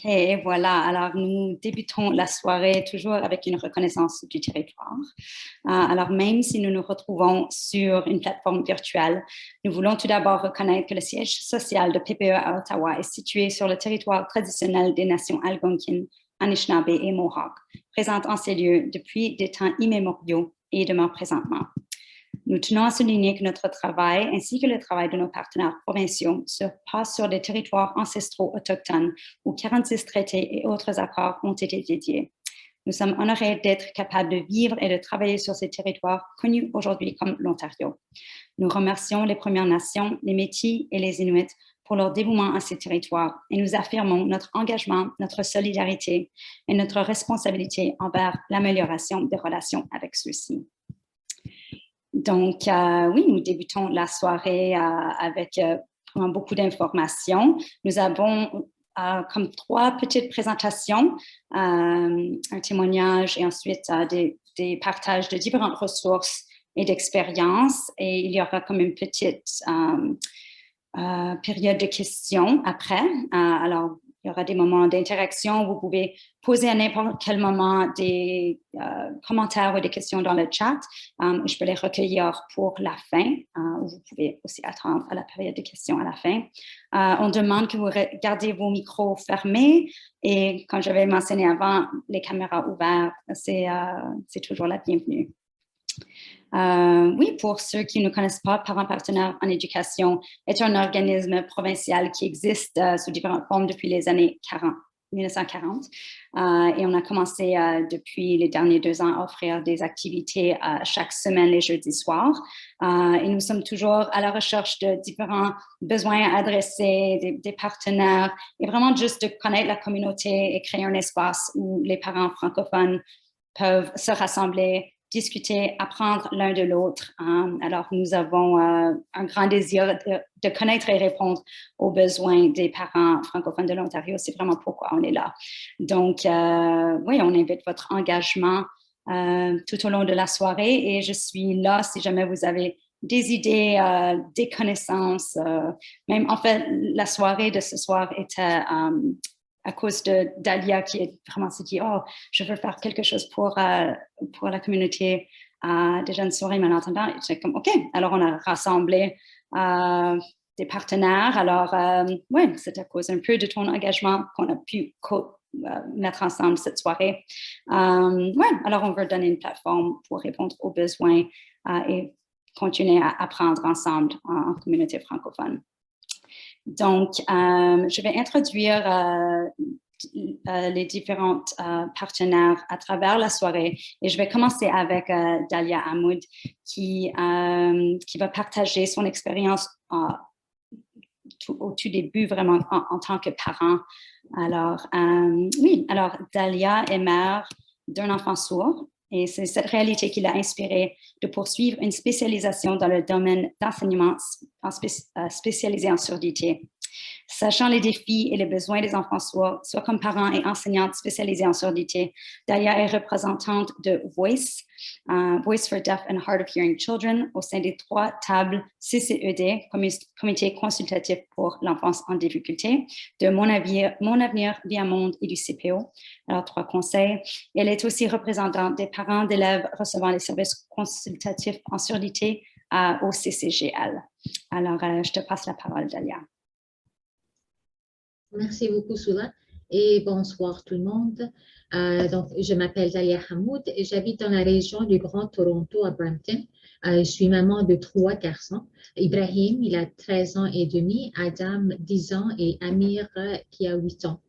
Et voilà, alors nous débutons la soirée toujours avec une reconnaissance du territoire. Alors même si nous nous retrouvons sur une plateforme virtuelle, nous voulons tout d'abord reconnaître que le siège social de PPE à Ottawa est situé sur le territoire traditionnel des nations algonquines, Anishinaabe et Mohawk, présentes en ces lieux depuis des temps immémoriaux et demeurent présentement. Nous tenons à souligner que notre travail, ainsi que le travail de nos partenaires provinciaux, se passe sur des territoires ancestraux autochtones où 46 traités et autres accords ont été dédiés. Nous sommes honorés d'être capables de vivre et de travailler sur ces territoires connus aujourd'hui comme l'Ontario. Nous remercions les Premières Nations, les Métis et les Inuits pour leur dévouement à ces territoires et nous affirmons notre engagement, notre solidarité et notre responsabilité envers l'amélioration des relations avec ceux-ci. Donc, oui, nous débutons la soirée avec vraiment beaucoup d'informations. Nous avons comme 3 petites présentations, un témoignage et ensuite des partages de différentes ressources et d'expériences. Et il y aura comme une petite période de questions après. Alors, il y aura des moments d'interaction. Vous pouvez poser à n'importe quel moment des commentaires ou des questions dans le chat. Je peux les recueillir pour la fin. Vous pouvez aussi attendre à la période de questions à la fin. On demande que vous gardez vos micros fermés et, comme j'avais mentionné avant, les caméras ouvertes, c'est toujours la bienvenue. Oui, pour ceux qui ne connaissent pas, Parents partenaires en éducation est un organisme provincial qui existe sous différentes formes depuis les années 1940. Et on a commencé depuis les derniers 2 ans à offrir des activités chaque semaine les jeudis soirs. Et nous sommes toujours à la recherche de différents besoins adressés, des partenaires, et vraiment juste de connaître la communauté et créer un espace où les parents francophones peuvent se rassembler, discuter, apprendre l'un de l'autre. Alors, nous avons un grand désir de connaître et répondre aux besoins des parents francophones de l'Ontario. C'est vraiment pourquoi on est là. Donc, oui, on invite votre engagement tout au long de la soirée et je suis là si jamais vous avez des idées, des connaissances. Même, en fait, la soirée de ce soir était à cause d'Alia qui est vraiment s'est dit, oh, je veux faire quelque chose pour la communauté des jeunes souris malentendants. Et c'est comme, OK, alors on a rassemblé des partenaires. Alors, oui, c'est à cause un peu de ton engagement qu'on a pu mettre ensemble cette soirée. Oui, alors on veut donner une plateforme pour répondre aux besoins et continuer à apprendre ensemble en communauté francophone. Donc, je vais introduire les différents partenaires à travers la soirée et je vais commencer avec Dalia Hamoud qui va partager son expérience au tout début vraiment en tant que parent. Alors, oui, alors Dalia est mère d'un enfant sourd. Et c'est cette réalité qui l'a inspirée de poursuivre une spécialisation dans le domaine d'enseignement spécialisé en surdité. Sachant les défis et les besoins des enfants sourds, soit comme parents et enseignantes spécialisées en surdité, Dalia est représentante de Voice, Voice for Deaf and Hard of Hearing Children, au sein des 3 tables CCED, Comité consultatif pour l'enfance en difficulté, de Mon Avenir Bien Monde et du CPO, alors 3 conseils. Et elle est aussi représentante des parents d'élèves recevant les services consultatifs en surdité au CCGL. Alors, je te passe la parole, Dalia. Merci beaucoup, Soula, et bonsoir tout le monde. Donc, je m'appelle Dalia Hamoud et j'habite dans la région du Grand Toronto à Brampton. Je suis maman de 3 garçons. Ibrahim, il a 13 ans et demi, Adam, 10 ans et Amir, qui a 8 ans.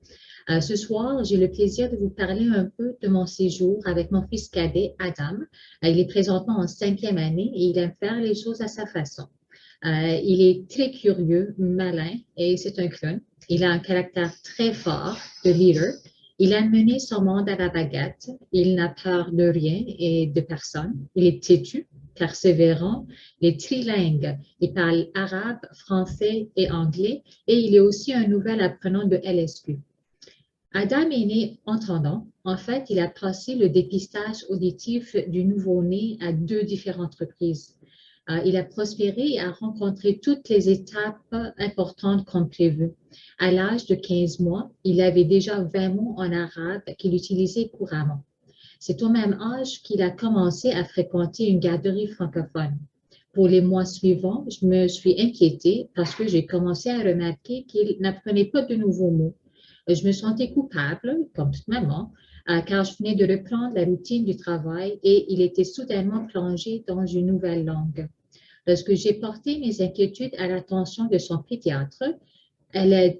Ce soir, j'ai le plaisir de vous parler un peu de mon séjour avec mon fils cadet, Adam. Il est présentement en 5e année et il aime faire les choses à sa façon. Il est très curieux, malin et c'est un clown. Il a un caractère très fort de leader. Il a mené son monde à la baguette. Il n'a peur de rien et de personne. Il est têtu, persévérant, il est trilingue. Il parle arabe, français et anglais et il est aussi un nouvel apprenant de LSQ. Adam est né entendant. En fait, il a passé le dépistage auditif du nouveau-né à 2 différentes reprises. Il a prospéré et a rencontré toutes les étapes importantes comme prévu. À l'âge de 15 mois, il avait déjà 20 mots en arabe qu'il utilisait couramment. C'est au même âge qu'il a commencé à fréquenter une garderie francophone. Pour les mois suivants, je me suis inquiétée parce que j'ai commencé à remarquer qu'il n'apprenait pas de nouveaux mots. Je me sentais coupable, comme toute maman, car je venais de reprendre la routine du travail et il était soudainement plongé dans une nouvelle langue. Lorsque j'ai porté mes inquiétudes à l'attention de son pédiatre, elle a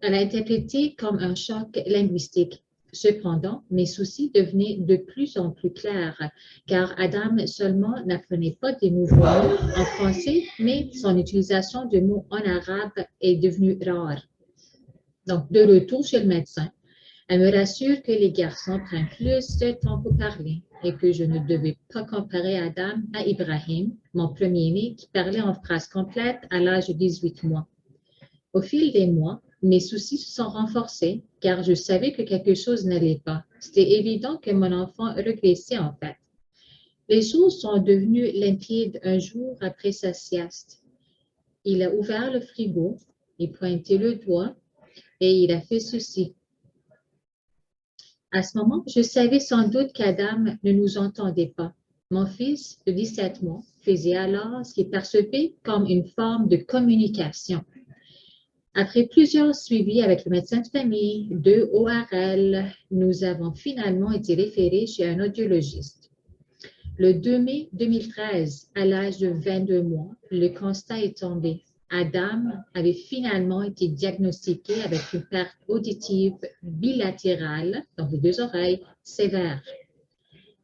interprété comme un choc linguistique. Cependant, mes soucis devenaient de plus en plus clairs, car Adam seulement n'apprenait pas des nouveaux mots en français, mais son utilisation de mots en arabe est devenue rare. Donc, de retour chez le médecin, elle me rassure que les garçons prennent plus de temps pour parler et que je ne devais pas comparer Adam à Ibrahim, mon premier-né, qui parlait en phrases complètes à l'âge de 18 mois. Au fil des mois, mes soucis se sont renforcés car je savais que quelque chose n'allait pas. C'était évident que mon enfant régressait en fait. Les choses sont devenues limpides un jour après sa sieste. Il a ouvert le frigo, il pointait le doigt et il a fait ceci. À ce moment, je savais sans doute qu'Adam ne nous entendait pas. Mon fils de 17 mois faisait alors ce qu'il percevait comme une forme de communication. Après plusieurs suivis avec le médecin de famille, 2 ORL, nous avons finalement été référés chez un audiologiste. Le 2 mai 2013, à l'âge de 22 mois, le constat est tombé. Adam avait finalement été diagnostiqué avec une perte auditive bilatérale, donc les 2 oreilles, sévère.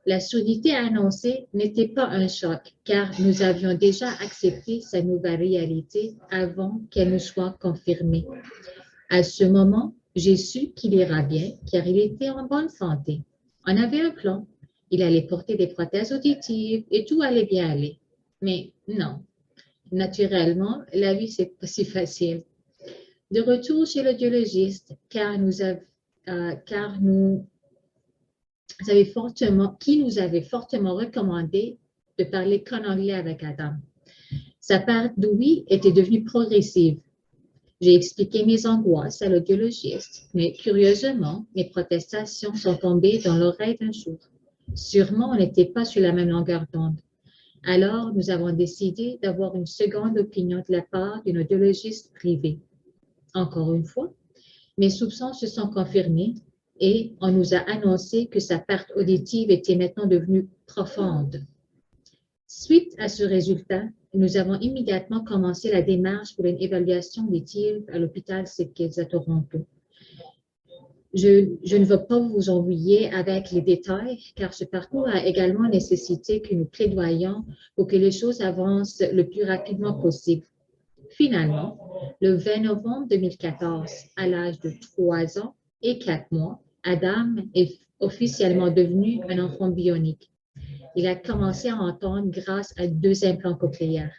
La sourdité annoncée n'était pas un choc, car nous avions déjà accepté sa nouvelle réalité avant qu'elle ne soit confirmée. À ce moment, j'ai su qu'il ira bien, car il était en bonne santé. On avait un plan. Il allait porter des prothèses auditives et tout allait bien aller. Mais non, naturellement, la vie, c'est pas si facile. De retour chez l'audiologiste, qui nous avait fortement recommandé de parler qu'en anglais avec Adam. Sa perte d'ouïe était devenue progressive. J'ai expliqué mes angoisses à l'audiologiste, mais curieusement, mes protestations sont tombées dans l'oreille d'un jour. Sûrement, on n'était pas sur la même longueur d'onde. Alors, nous avons décidé d'avoir une seconde opinion de la part d'une audiologiste privée. Encore une fois, mes soupçons se sont confirmés et on nous a annoncé que sa perte auditive était maintenant devenue profonde. Suite à ce résultat, nous avons immédiatement commencé la démarche pour une évaluation auditive à l'hôpital Sidkids à Toronto. Je ne veux pas vous ennuyer avec les détails, car ce parcours a également nécessité que nous plaidoyions pour que les choses avancent le plus rapidement possible. Finalement, le 20 novembre 2014, à l'âge de 3 ans et 4 mois, Adam est officiellement devenu un enfant bionique. Il a commencé à entendre grâce à 2 implants cochléaires.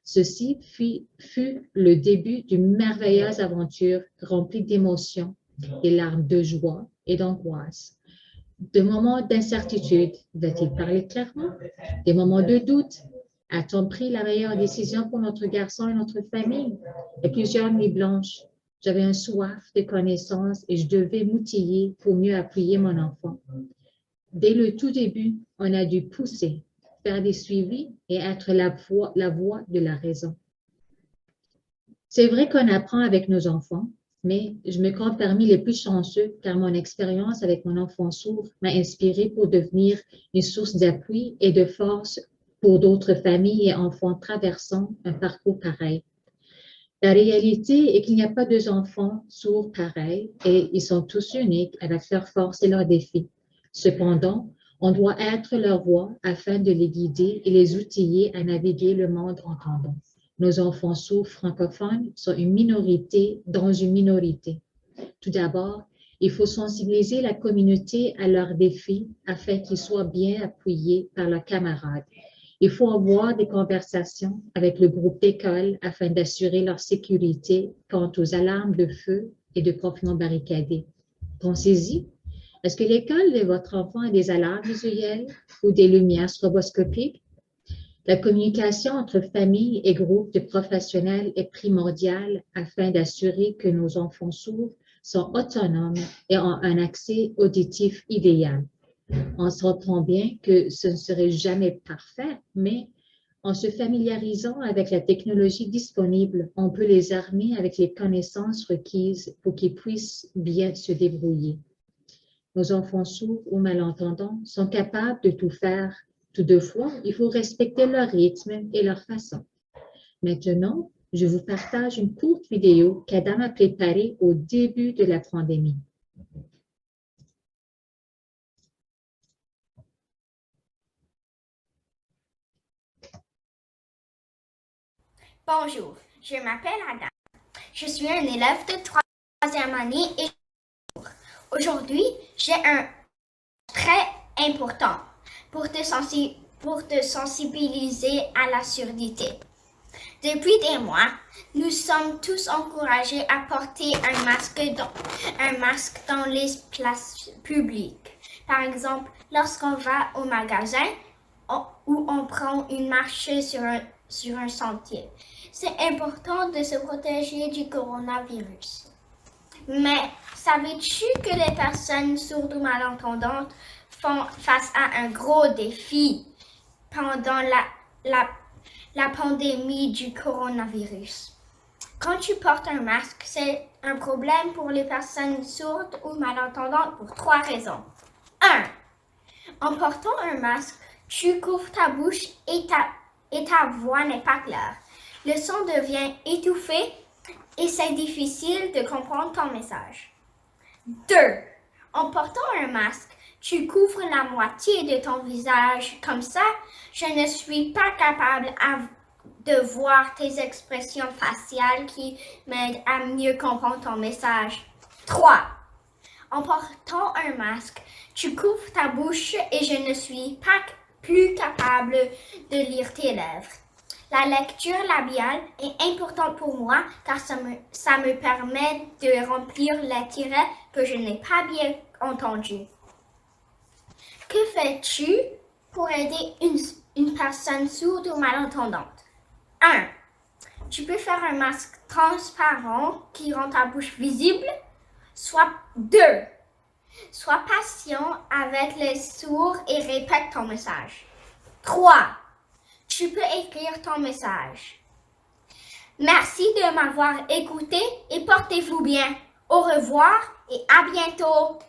Ceci fut le début d'une merveilleuse aventure remplie d'émotions, des larmes de joie et d'angoisse. Des moments d'incertitude, va-t-il parler clairement? Des moments de doute. A-t-on pris la meilleure décision pour notre garçon et notre famille? Et plusieurs nuits blanches. J'avais un soif de connaissances et je devais m'outiller pour mieux appuyer mon enfant. Dès le tout début, on a dû pousser, faire des suivis et être la voix de la raison. C'est vrai qu'on apprend avec nos enfants, mais je me compte parmi les plus chanceux car mon expérience avec mon enfant sourd m'a inspirée pour devenir une source d'appui et de force pour d'autres familles et enfants traversant un parcours pareil. La réalité est qu'il n'y a pas 2 enfants sourds pareils et ils sont tous uniques avec leurs forces et leurs défis. Cependant, on doit être leur voix afin de les guider et les outiller à naviguer le monde entendant. Nos enfants sourds francophones sont une minorité dans une minorité. Tout d'abord, il faut sensibiliser la communauté à leurs défis afin qu'ils soient bien appuyés par leurs camarades. Il faut avoir des conversations avec le groupe d'école afin d'assurer leur sécurité quant aux alarmes de feu et de confinement barricadés. Pensez-y. Est-ce que l'école de votre enfant a des alarmes visuelles ou des lumières stroboscopiques? La communication entre familles et groupes de professionnels est primordiale afin d'assurer que nos enfants sourds sont autonomes et ont un accès auditif idéal. On s'entend bien que ce ne serait jamais parfait, mais en se familiarisant avec la technologie disponible, on peut les armer avec les connaissances requises pour qu'ils puissent bien se débrouiller. Nos enfants sourds ou malentendants sont capables de tout faire. Toutefois, il faut respecter leur rythme et leur façon. Maintenant, je vous partage une courte vidéo qu'Adam a préparée au début de la pandémie. Bonjour, je m'appelle Adam. Je suis un élève de troisième année et aujourd'hui, j'ai un très important pour te sensibiliser à la surdité. Depuis des mois, nous sommes tous encouragés à porter un masque dans les places publiques. Par exemple, lorsqu'on va au magasin ou on prend une marche sur un sentier. C'est important de se protéger du coronavirus. Mais savais-tu que les personnes sourdes ou malentendantes font face à un gros défi pendant la pandémie du coronavirus? Quand tu portes un masque, c'est un problème pour les personnes sourdes ou malentendantes pour 3 raisons. 1. En portant un masque, tu couvres ta bouche et ta voix n'est pas claire. Le son devient étouffé et c'est difficile de comprendre ton message. 2. En portant un masque, tu couvres la moitié de ton visage. Comme ça, je ne suis pas capable de voir tes expressions faciales qui m'aident à mieux comprendre ton message. 3. En portant un masque, tu couvres ta bouche et je ne suis pas plus capable de lire tes lèvres. La lecture labiale est importante pour moi car ça me permet de remplir les tirets que je n'ai pas bien entendus. Que fais-tu pour aider une personne sourde ou malentendante? 1. Tu peux faire un masque transparent qui rend ta bouche visible. Soit 2. Sois patient avec les sourds et répète ton message. 3. Tu peux écrire ton message. Merci de m'avoir écouté et portez-vous bien. Au revoir et à bientôt.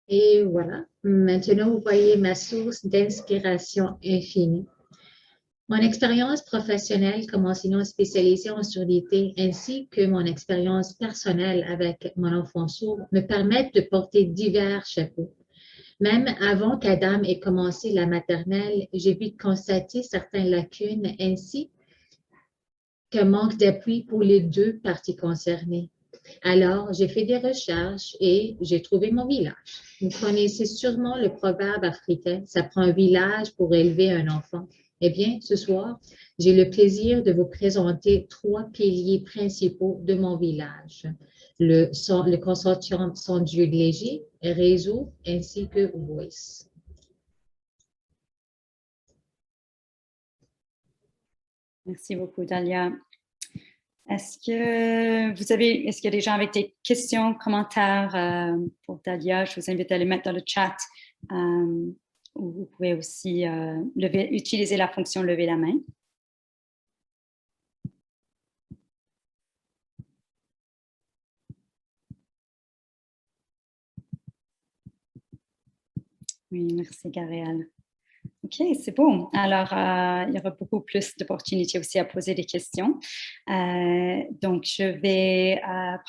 Et voilà, maintenant vous voyez ma source d'inspiration infinie. Mon expérience professionnelle comme enseignant spécialisé en surdité ainsi que mon expérience personnelle avec mon enfant sourd me permettent de porter divers chapeaux. Même avant qu'Adam ait commencé la maternelle, j'ai pu constater certaines lacunes ainsi qu'un manque d'appui pour les deux parties concernées. Alors, j'ai fait des recherches et j'ai trouvé mon village. Vous connaissez sûrement le proverbe africain, ça prend un village pour élever un enfant. Eh bien, ce soir, j'ai le plaisir de vous présenter 3 piliers principaux de mon village. Le consortium Son Dieu léger, réseau ainsi que Voice. Merci beaucoup, Dalia. Est-ce qu'il y a des gens avec des questions, commentaires pour Dalia? Je vous invite à les mettre dans le chat. Ou vous pouvez aussi utiliser la fonction lever la main. Oui, merci, Gabrielle. OK, c'est bon. Alors, il y aura beaucoup plus d'opportunités aussi à poser des questions. Donc, je vais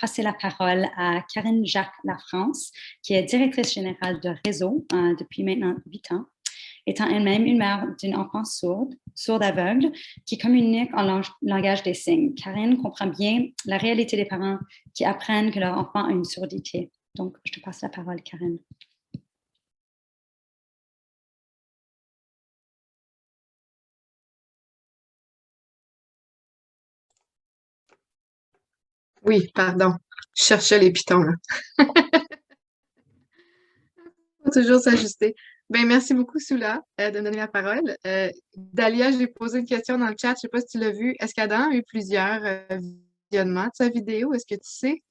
passer la parole à Karine Jacques Lafrance, qui est directrice générale de Réseau depuis maintenant 8 ans, étant elle-même une mère d'une enfant sourde aveugle, qui communique en langage des signes. Karine comprend bien la réalité des parents qui apprennent que leur enfant a une surdité. Donc, je te passe la parole, Karine. Oui, pardon. Je cherchais les pitons, là. Faut toujours s'ajuster. Ben, merci beaucoup, Soula, de me donner la parole. Dalia, j'ai posé une question dans le chat, je ne sais pas si tu l'as vu. Est-ce qu'Adam a eu plusieurs visionnements de sa vidéo? Est-ce que tu sais?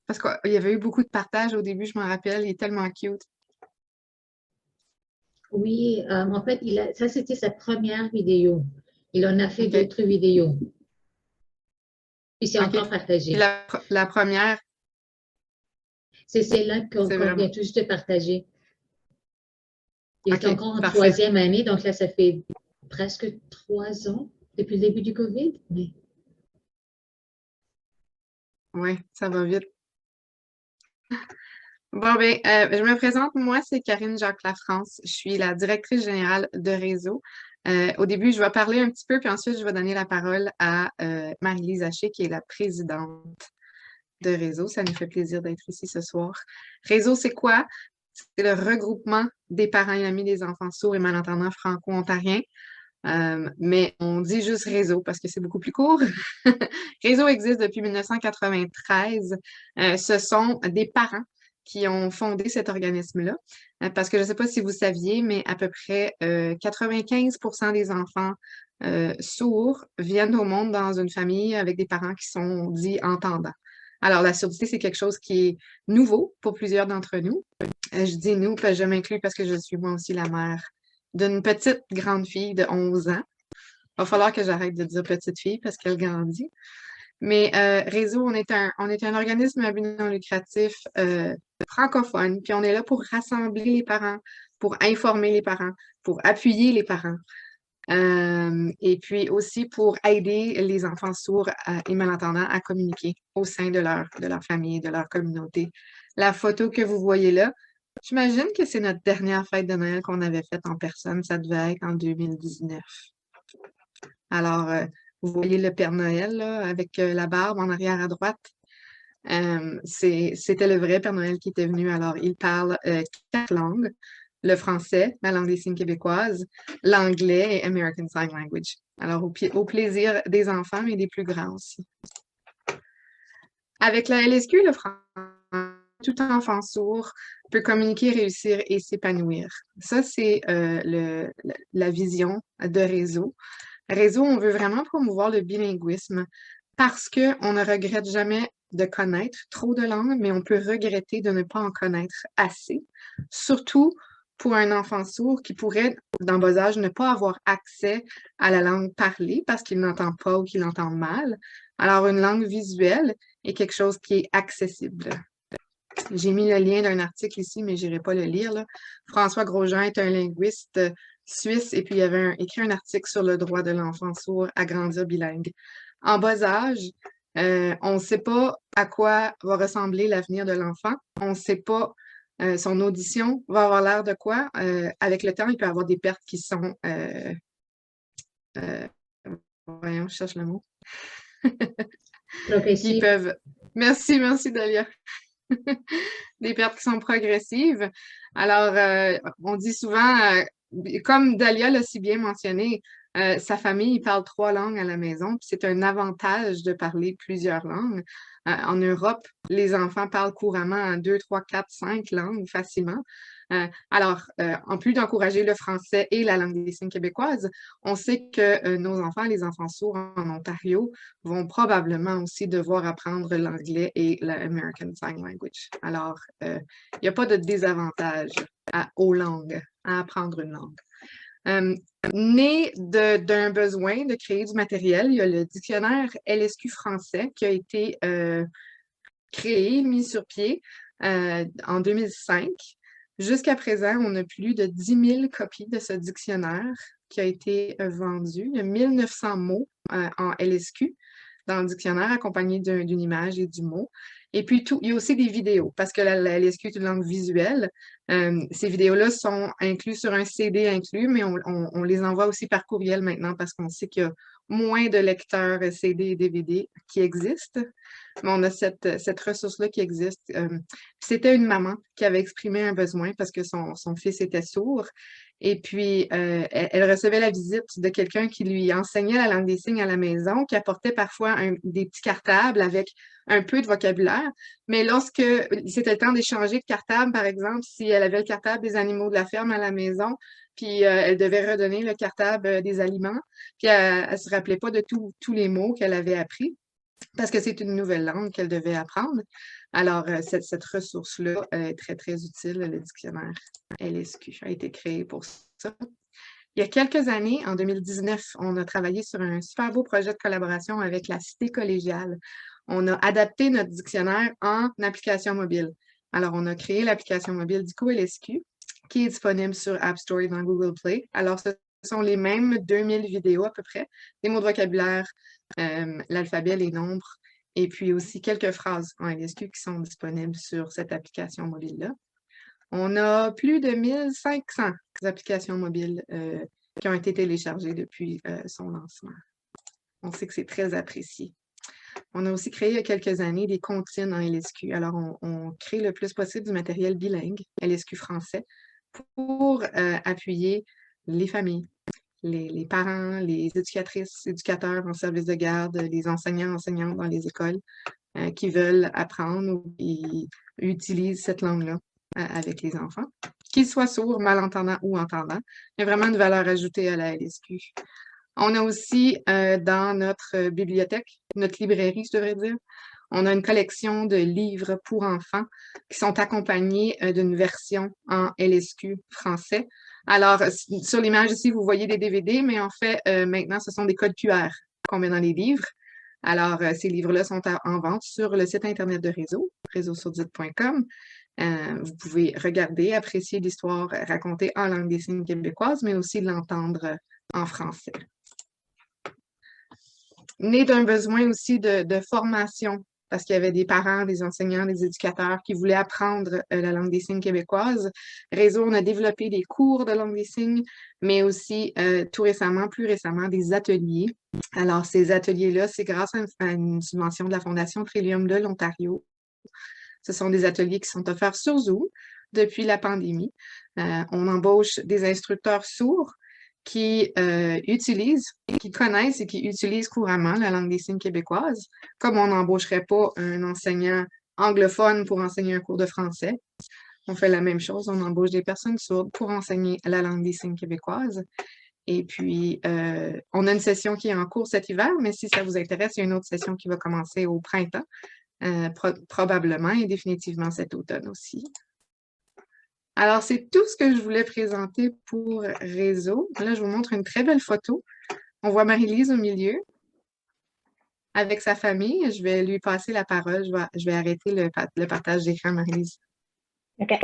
Parce qu'il y avait eu beaucoup de partages au début, je m'en rappelle, il est tellement cute. Oui, en fait, ça c'était sa première vidéo. Il en a fait OK. d'autres vidéos. Puis c'est OK. encore partagé. Puis la première, C'est celle-là c'est qu'on vraiment. vient tout juste de partager. Il est OK, encore en parfait. 3e année, donc là, ça fait presque 3 ans depuis le début du COVID. Mais... Oui, ça va vite. Bon, ben, je me présente, moi, c'est Karine Jacques-Lafrance. Je suis la directrice générale de Réseau. Au début, je vais parler un petit peu, puis ensuite, je vais donner la parole à Marie-Lise Haché, qui est la présidente de Réseau. Ça nous fait plaisir d'être ici ce soir. Réseau, c'est quoi? C'est le regroupement des parents et amis des enfants sourds et malentendants franco-ontariens. Mais on dit juste Réseau parce que c'est beaucoup plus court. Réseau existe depuis 1993. Ce sont des parents qui ont fondé cet organisme-là. Parce que je ne sais pas si vous saviez, mais à peu près 95% des enfants sourds viennent au monde dans une famille avec des parents qui sont dits entendants. Alors, la surdité, c'est quelque chose qui est nouveau pour plusieurs d'entre nous. Je dis nous, parce que je m'inclus parce que je suis moi aussi la mère d'une petite grande fille de 11 ans. Il va falloir que j'arrête de dire petite fille parce qu'elle grandit. Mais Réseau, on est un organisme à but non lucratif francophone, puis on est là pour rassembler les parents, pour informer les parents, pour appuyer les parents, et puis aussi pour aider les enfants sourds et malentendants à communiquer au sein de leur famille, de leur communauté. La photo que vous voyez là, j'imagine que c'est notre dernière fête de Noël qu'on avait faite en personne. Ça devait être en 2019. Alors, vous voyez le Père Noël là, avec la barbe en arrière à droite. C'était le vrai Père Noël qui était venu. Alors, il parle 4 langues. Le français, la langue des signes québécoise, l'anglais et American Sign Language. Alors, au plaisir des enfants, mais des plus grands aussi. Avec la LSQ, le français, tout enfant sourd peut communiquer, réussir et s'épanouir. Ça, c'est la vision de Réseau. Réseau, on veut vraiment promouvoir le bilinguisme parce qu'on ne regrette jamais de connaître trop de langues, mais on peut regretter de ne pas en connaître assez, surtout pour un enfant sourd qui pourrait, dans bas âge, ne pas avoir accès à la langue parlée parce qu'il n'entend pas ou qu'il entend mal. Alors, une langue visuelle est quelque chose qui est accessible. J'ai mis le lien d'un article ici, mais je n'irai pas le lire, là. François Grosjean est un linguiste suisse et puis il avait écrit un article sur le droit de l'enfant sourd à grandir bilingue. En bas âge, on ne sait pas à quoi va ressembler l'avenir de l'enfant. On ne sait pas son audition va avoir l'air de quoi. Avec le temps, il peut y avoir des pertes qui sont... voyons, je cherche le mot. Qui peuvent... Merci Dalia. Des pertes qui sont progressives. Alors, on dit souvent, comme Dalia l'a si bien mentionné, sa famille parle 3 langues à la maison, puis c'est un avantage de parler plusieurs langues. En Europe, les enfants parlent couramment 2, 3, 4, 5 langues facilement. Alors, en plus d'encourager le français et la langue des signes québécoise, on sait que nos enfants, les enfants sourds en Ontario, vont probablement aussi devoir apprendre l'anglais et l'American Sign Language. Alors, il n'y a pas de désavantage aux langues, à apprendre une langue. Né d'un besoin de créer du matériel, il y a le dictionnaire LSQ français qui a été créé, mis sur pied en 2005. Jusqu'à présent, on a plus de 10 000 copies de ce dictionnaire qui a été vendu. Il y a 1900 mots en LSQ dans le dictionnaire, accompagné d'une image et du mot. Et puis, il y a aussi des vidéos, parce que la LSQ est une langue visuelle. Ces vidéos-là sont incluses sur un CD inclus, mais on les envoie aussi par courriel maintenant, parce qu'on sait qu'il y a moins de lecteurs CD et DVD qui existent. mais on a cette ressource-là qui existe. C'était une maman qui avait exprimé un besoin parce que son fils était sourd. Et puis, elle recevait la visite de quelqu'un qui lui enseignait la langue des signes à la maison, qui apportait parfois des petits cartables avec un peu de vocabulaire. Mais lorsque c'était le temps d'échanger de cartables, par exemple, si elle avait le cartable des animaux de la ferme à la maison, puis elle devait redonner le cartable des aliments, puis elle ne se rappelait pas de tous les mots qu'elle avait appris, parce que c'est une nouvelle langue qu'elle devait apprendre. Alors, cette ressource-là est très, très utile. Le dictionnaire LSQ a été créé pour ça. Il y a quelques années, en 2019, on a travaillé sur un super beau projet de collaboration avec la Cité collégiale. On a adapté notre dictionnaire en application mobile. Alors, on a créé l'application mobile DicoLSQ, qui est disponible sur App Store et dans Google Play. Alors, ce sont les mêmes 2000 vidéos à peu près, des mots de vocabulaire, l'alphabet, les nombres, et puis aussi quelques phrases en LSQ qui sont disponibles sur cette application mobile-là. On a plus de 1500 applications mobiles qui ont été téléchargées depuis son lancement. On sait que c'est très apprécié. On a aussi créé il y a quelques années des comptines en LSQ. Alors, on crée le plus possible du matériel bilingue, LSQ français, pour appuyer les familles, les parents, les éducatrices, éducateurs en service de garde, les enseignants, enseignantes dans les écoles qui veulent apprendre ou qui utilisent cette langue-là avec les enfants, qu'ils soient sourds, malentendants ou entendants. Il y a vraiment une valeur ajoutée à la LSQ. On a aussi dans notre bibliothèque, notre librairie, je devrais dire, on a une collection de livres pour enfants qui sont accompagnés d'une version en LSQ français. Alors, sur l'image ici, vous voyez des DVD, mais en fait, maintenant, ce sont des codes QR qu'on met dans les livres. Alors, ces livres-là sont en vente sur le site Internet de Réseau, réseausourdite.com. Vous pouvez regarder, apprécier l'histoire racontée en langue des signes québécoise, mais aussi l'entendre en français. Né d'un besoin aussi de formation, parce qu'il y avait des parents, des enseignants, des éducateurs qui voulaient apprendre la langue des signes québécoise. Réseau, on a développé des cours de langue des signes, mais aussi plus récemment, des ateliers. Alors, ces ateliers-là, c'est grâce à une subvention de la Fondation Trillium de l'Ontario. Ce sont des ateliers qui sont offerts sur Zoom depuis la pandémie. On embauche des instructeurs sourds qui qui connaissent et qui utilisent couramment la langue des signes québécoise, comme on n'embaucherait pas un enseignant anglophone pour enseigner un cours de français. On fait la même chose, on embauche des personnes sourdes pour enseigner la langue des signes québécoise. Et puis, on a une session qui est en cours cet hiver, mais si ça vous intéresse, il y a une autre session qui va commencer au printemps, probablement et définitivement cet automne aussi. Alors, c'est tout ce que je voulais présenter pour Réseau. Là, je vous montre une très belle photo. On voit Marie-Lise au milieu avec sa famille. Je vais lui passer la parole. Je vais arrêter le partage d'écran, Marie-Lise. OK.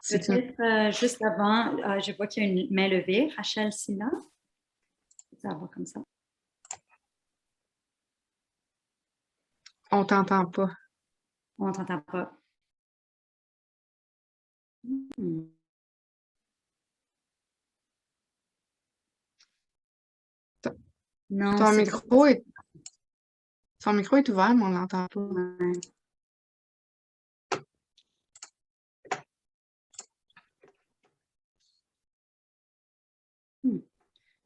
Peut-être juste avant, je vois qu'il y a une main levée. Rachel Silla. Ça va comme ça. On t'entend pas. On ne t'entend pas. Non, Ton micro est ouvert, mais on ne l'entend pas. Ouais.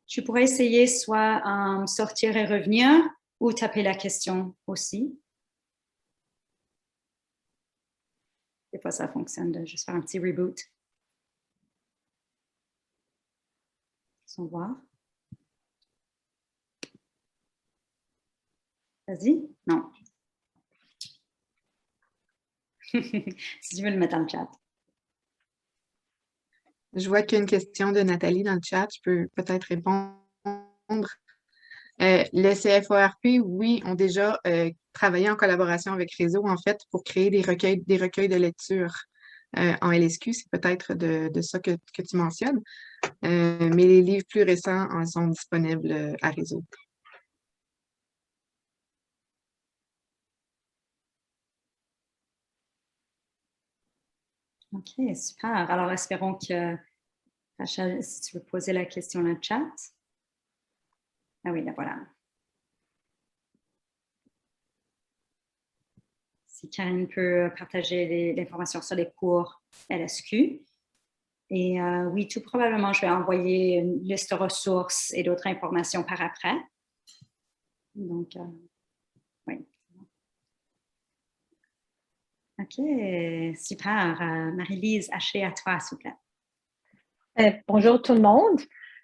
Tu pourrais essayer soit sortir et revenir ou taper la question aussi. Des fois, ça fonctionne de juste faire un petit reboot. Sans voir. Vas-y. Non. Si tu veux le mettre dans le chat. Je vois qu'il y a une question de Nathalie dans le chat. Je peux peut-être répondre. Le CFORP, oui, ont déjà travaillé en collaboration avec Réseau, en fait, pour créer des recueils de lecture en LSQ. C'est peut-être de ça que tu mentionnes. Mais les livres plus récents en sont disponibles à Réseau. OK, super. Alors, espérons que, Rachel, si tu veux poser la question dans le chat. Ah oui, là, voilà. si Karine peut partager l'information sur les cours LSQ. Et oui, tout probablement, je vais envoyer une liste de ressources et d'autres informations par après. Donc, oui. OK, super. Marie-Lise Haché, à toi, s'il vous plaît. Bonjour tout le monde.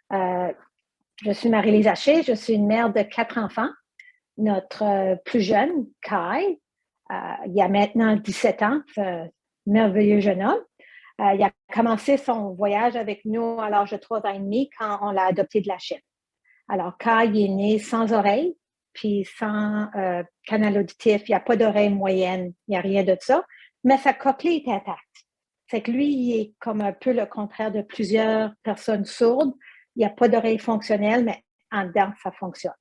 Je suis Marie-Lise Haché, je suis une mère de 4 enfants. Notre plus jeune, Kai, il a maintenant 17 ans, c'est un merveilleux jeune homme. Il a commencé son voyage avec nous à l'âge de 3 ans et demi quand on l'a adopté de la Chine. Alors, Kai il est né sans oreille, puis sans canal auditif, il n'y a pas d'oreille moyenne, il n'y a rien de ça, mais sa cochlée est intacte. C'est que lui, il est comme un peu le contraire de plusieurs personnes sourdes. Il n'y a pas d'oreille fonctionnelle, mais en dedans, ça fonctionne.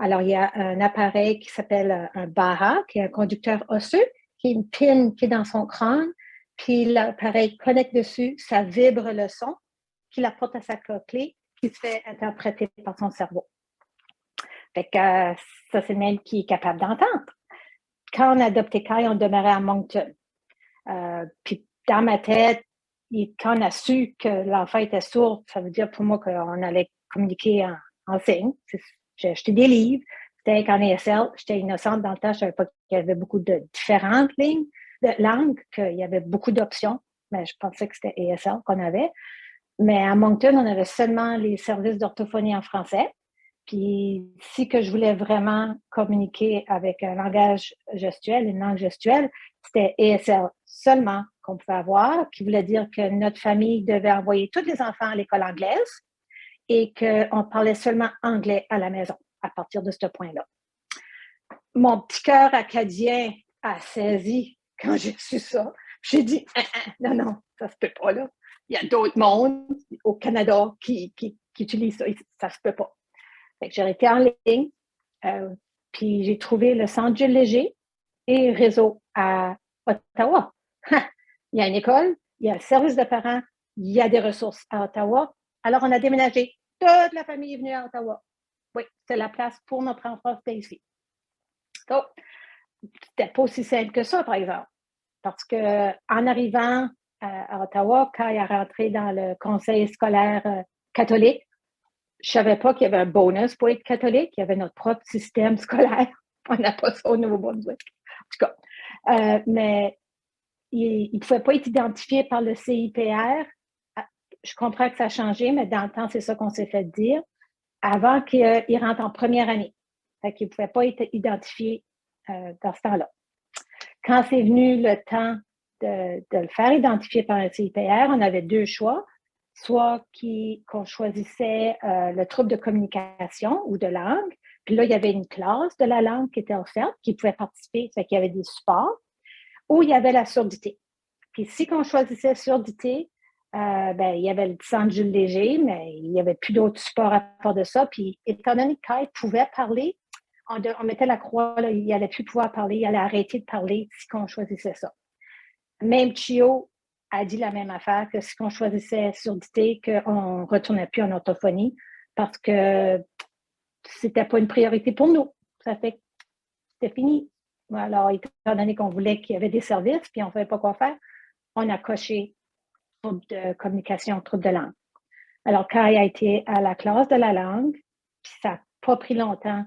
Alors, il y a un appareil qui s'appelle un BAHA, qui est un conducteur osseux, qui est une pine qui est dans son crâne, puis l'appareil connecte dessus, ça vibre le son, qu'il apporte à sa cochlée, qui se fait interpréter par son cerveau. Fait que ça, c'est le même qui est capable d'entendre. Quand on a adopté Kai, on demeurait à Moncton. Puis dans ma tête, quand on a su que l'enfant était sourd, ça veut dire pour moi qu'on allait communiquer en signes. J'ai acheté des livres, c'était qu'en ESL, j'étais innocente dans le temps, je ne savais pas qu'il y avait beaucoup de différentes lignes de langues, qu'il y avait beaucoup d'options, mais je pensais que c'était ESL qu'on avait. Mais à Moncton, on avait seulement les services d'orthophonie en français. Puis si que je voulais vraiment communiquer avec un langage gestuel, une langue gestuelle, c'était ESL seulement qu'on pouvait avoir, qui voulait dire que notre famille devait envoyer tous les enfants à l'école anglaise et qu'on parlait seulement anglais à la maison à partir de ce point-là. Mon petit cœur acadien a saisi quand j'ai su ça. J'ai dit, non, ça se peut pas là. Il y a d'autres mondes au Canada qui utilisent ça. Ça se peut pas. Fait que j'ai été en ligne, puis j'ai trouvé le Centre Jules Léger et Réseau à Ottawa. Il y a une école, il y a un service de parents, il y a des ressources à Ottawa. Alors, on a déménagé. Toute la famille est venue à Ottawa. Oui, c'est la place pour notre enfant, c'était ici. Donc, c'était pas aussi simple que ça, par exemple. Parce que en arrivant à Ottawa, quand il est rentré dans le conseil scolaire catholique, je ne savais pas qu'il y avait un bonus pour être catholique. Il y avait notre propre système scolaire. On n'a pas ça au Nouveau-Brunswick. En tout cas. Mais il ne pouvait pas être identifié par le CIPR. Je comprends que ça a changé, mais dans le temps, c'est ça qu'on s'est fait dire. Avant qu'il rentre en première année. Fait qu'il ne pouvait pas être identifié dans ce temps-là. Quand c'est venu le temps de le faire identifier par un CIPR, on avait 2 choix. Soit qu'on choisissait le trouble de communication ou de langue. Puis là, il y avait une classe de la langue qui était offerte, qui pouvait participer, c'est qu'il y avait des supports. Ou il y avait la surdité. Puis si on choisissait surdité, il y avait le centre Jules Léger, mais il n'y avait plus d'autres supports à part de ça. Puis étant donné que Kai pouvait parler, on mettait la croix, là, il n'allait plus pouvoir parler, il allait arrêter de parler si on choisissait ça. Même Chio a dit la même affaire, que si on choisissait surdité, qu'on ne retournait plus en orthophonie parce que c'était pas une priorité pour nous. Ça fait que c'était fini. Alors, étant donné qu'on voulait qu'il y avait des services, puis on ne savait pas quoi faire, on a coché trouble de communication, trouble de langue. Alors, Kai a été à la classe de la langue, puis ça n'a pas pris longtemps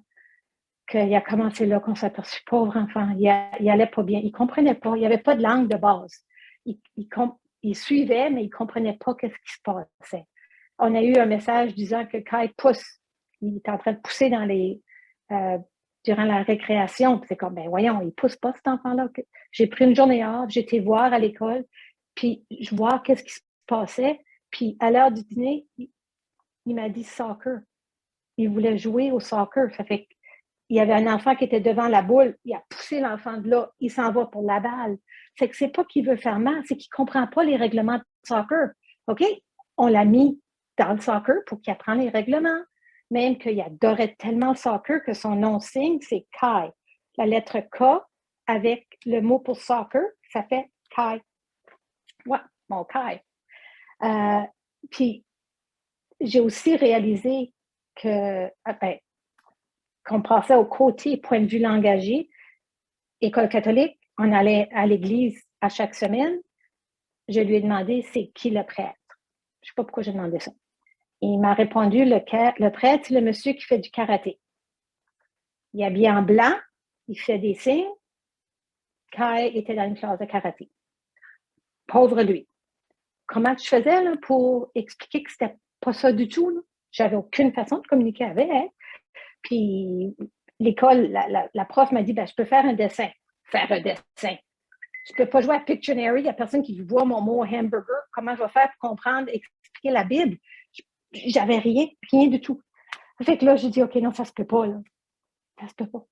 qu'il a commencé là, qu'on s'aperçut, pauvre enfant, il allait pas bien, il ne comprenait pas, il n'y avait pas de langue de base. Il suivait, mais il ne comprenait pas ce qui se passait. On a eu un message disant que Kai pousse. Il est en train de pousser durant la récréation. C'est comme, voyons, il ne pousse pas cet enfant-là. J'ai pris une journée off, j'ai été voir à l'école, puis je vois qu'est-ce qui se passait. Puis à l'heure du dîner, il m'a dit soccer. Il voulait jouer au soccer. Ça fait qu'il y avait un enfant qui était devant la boule, il a poussé l'enfant de là, il s'en va pour la balle. C'est que c'est pas qu'il veut faire mal, c'est qu'il ne comprend pas les règlements de soccer. OK? On l'a mis dans le soccer pour qu'il apprenne les règlements. Même qu'il adorait tellement le soccer que son nom-signe, c'est Kai. La lettre K avec le mot pour soccer, ça fait Kai. Ouais, mon Kai. Puis, j'ai aussi réalisé qu'on passait au côté point de vue langagier. École catholique, on allait à l'église à chaque semaine, je lui ai demandé c'est qui le prêtre. Je ne sais pas pourquoi j'ai demandé ça. Il m'a répondu le prêtre, c'est le monsieur qui fait du karaté. Il est habillé en blanc, il fait des signes. Kai était dans une classe de karaté. Pauvre lui. Comment je faisais là, pour expliquer que c'était pas ça du tout? J'avais aucune façon de communiquer avec elle. Puis l'école, la prof m'a dit, ben, je peux faire un dessin. Faire un dessin. Je peux pas jouer à Pictionary, il n'y a personne qui voit mon mot hamburger. Comment je vais faire pour comprendre, expliquer la Bible? J'avais rien du tout. Fait que là, j'ai dit, OK, non, ça se peut pas, là. Ça se peut pas.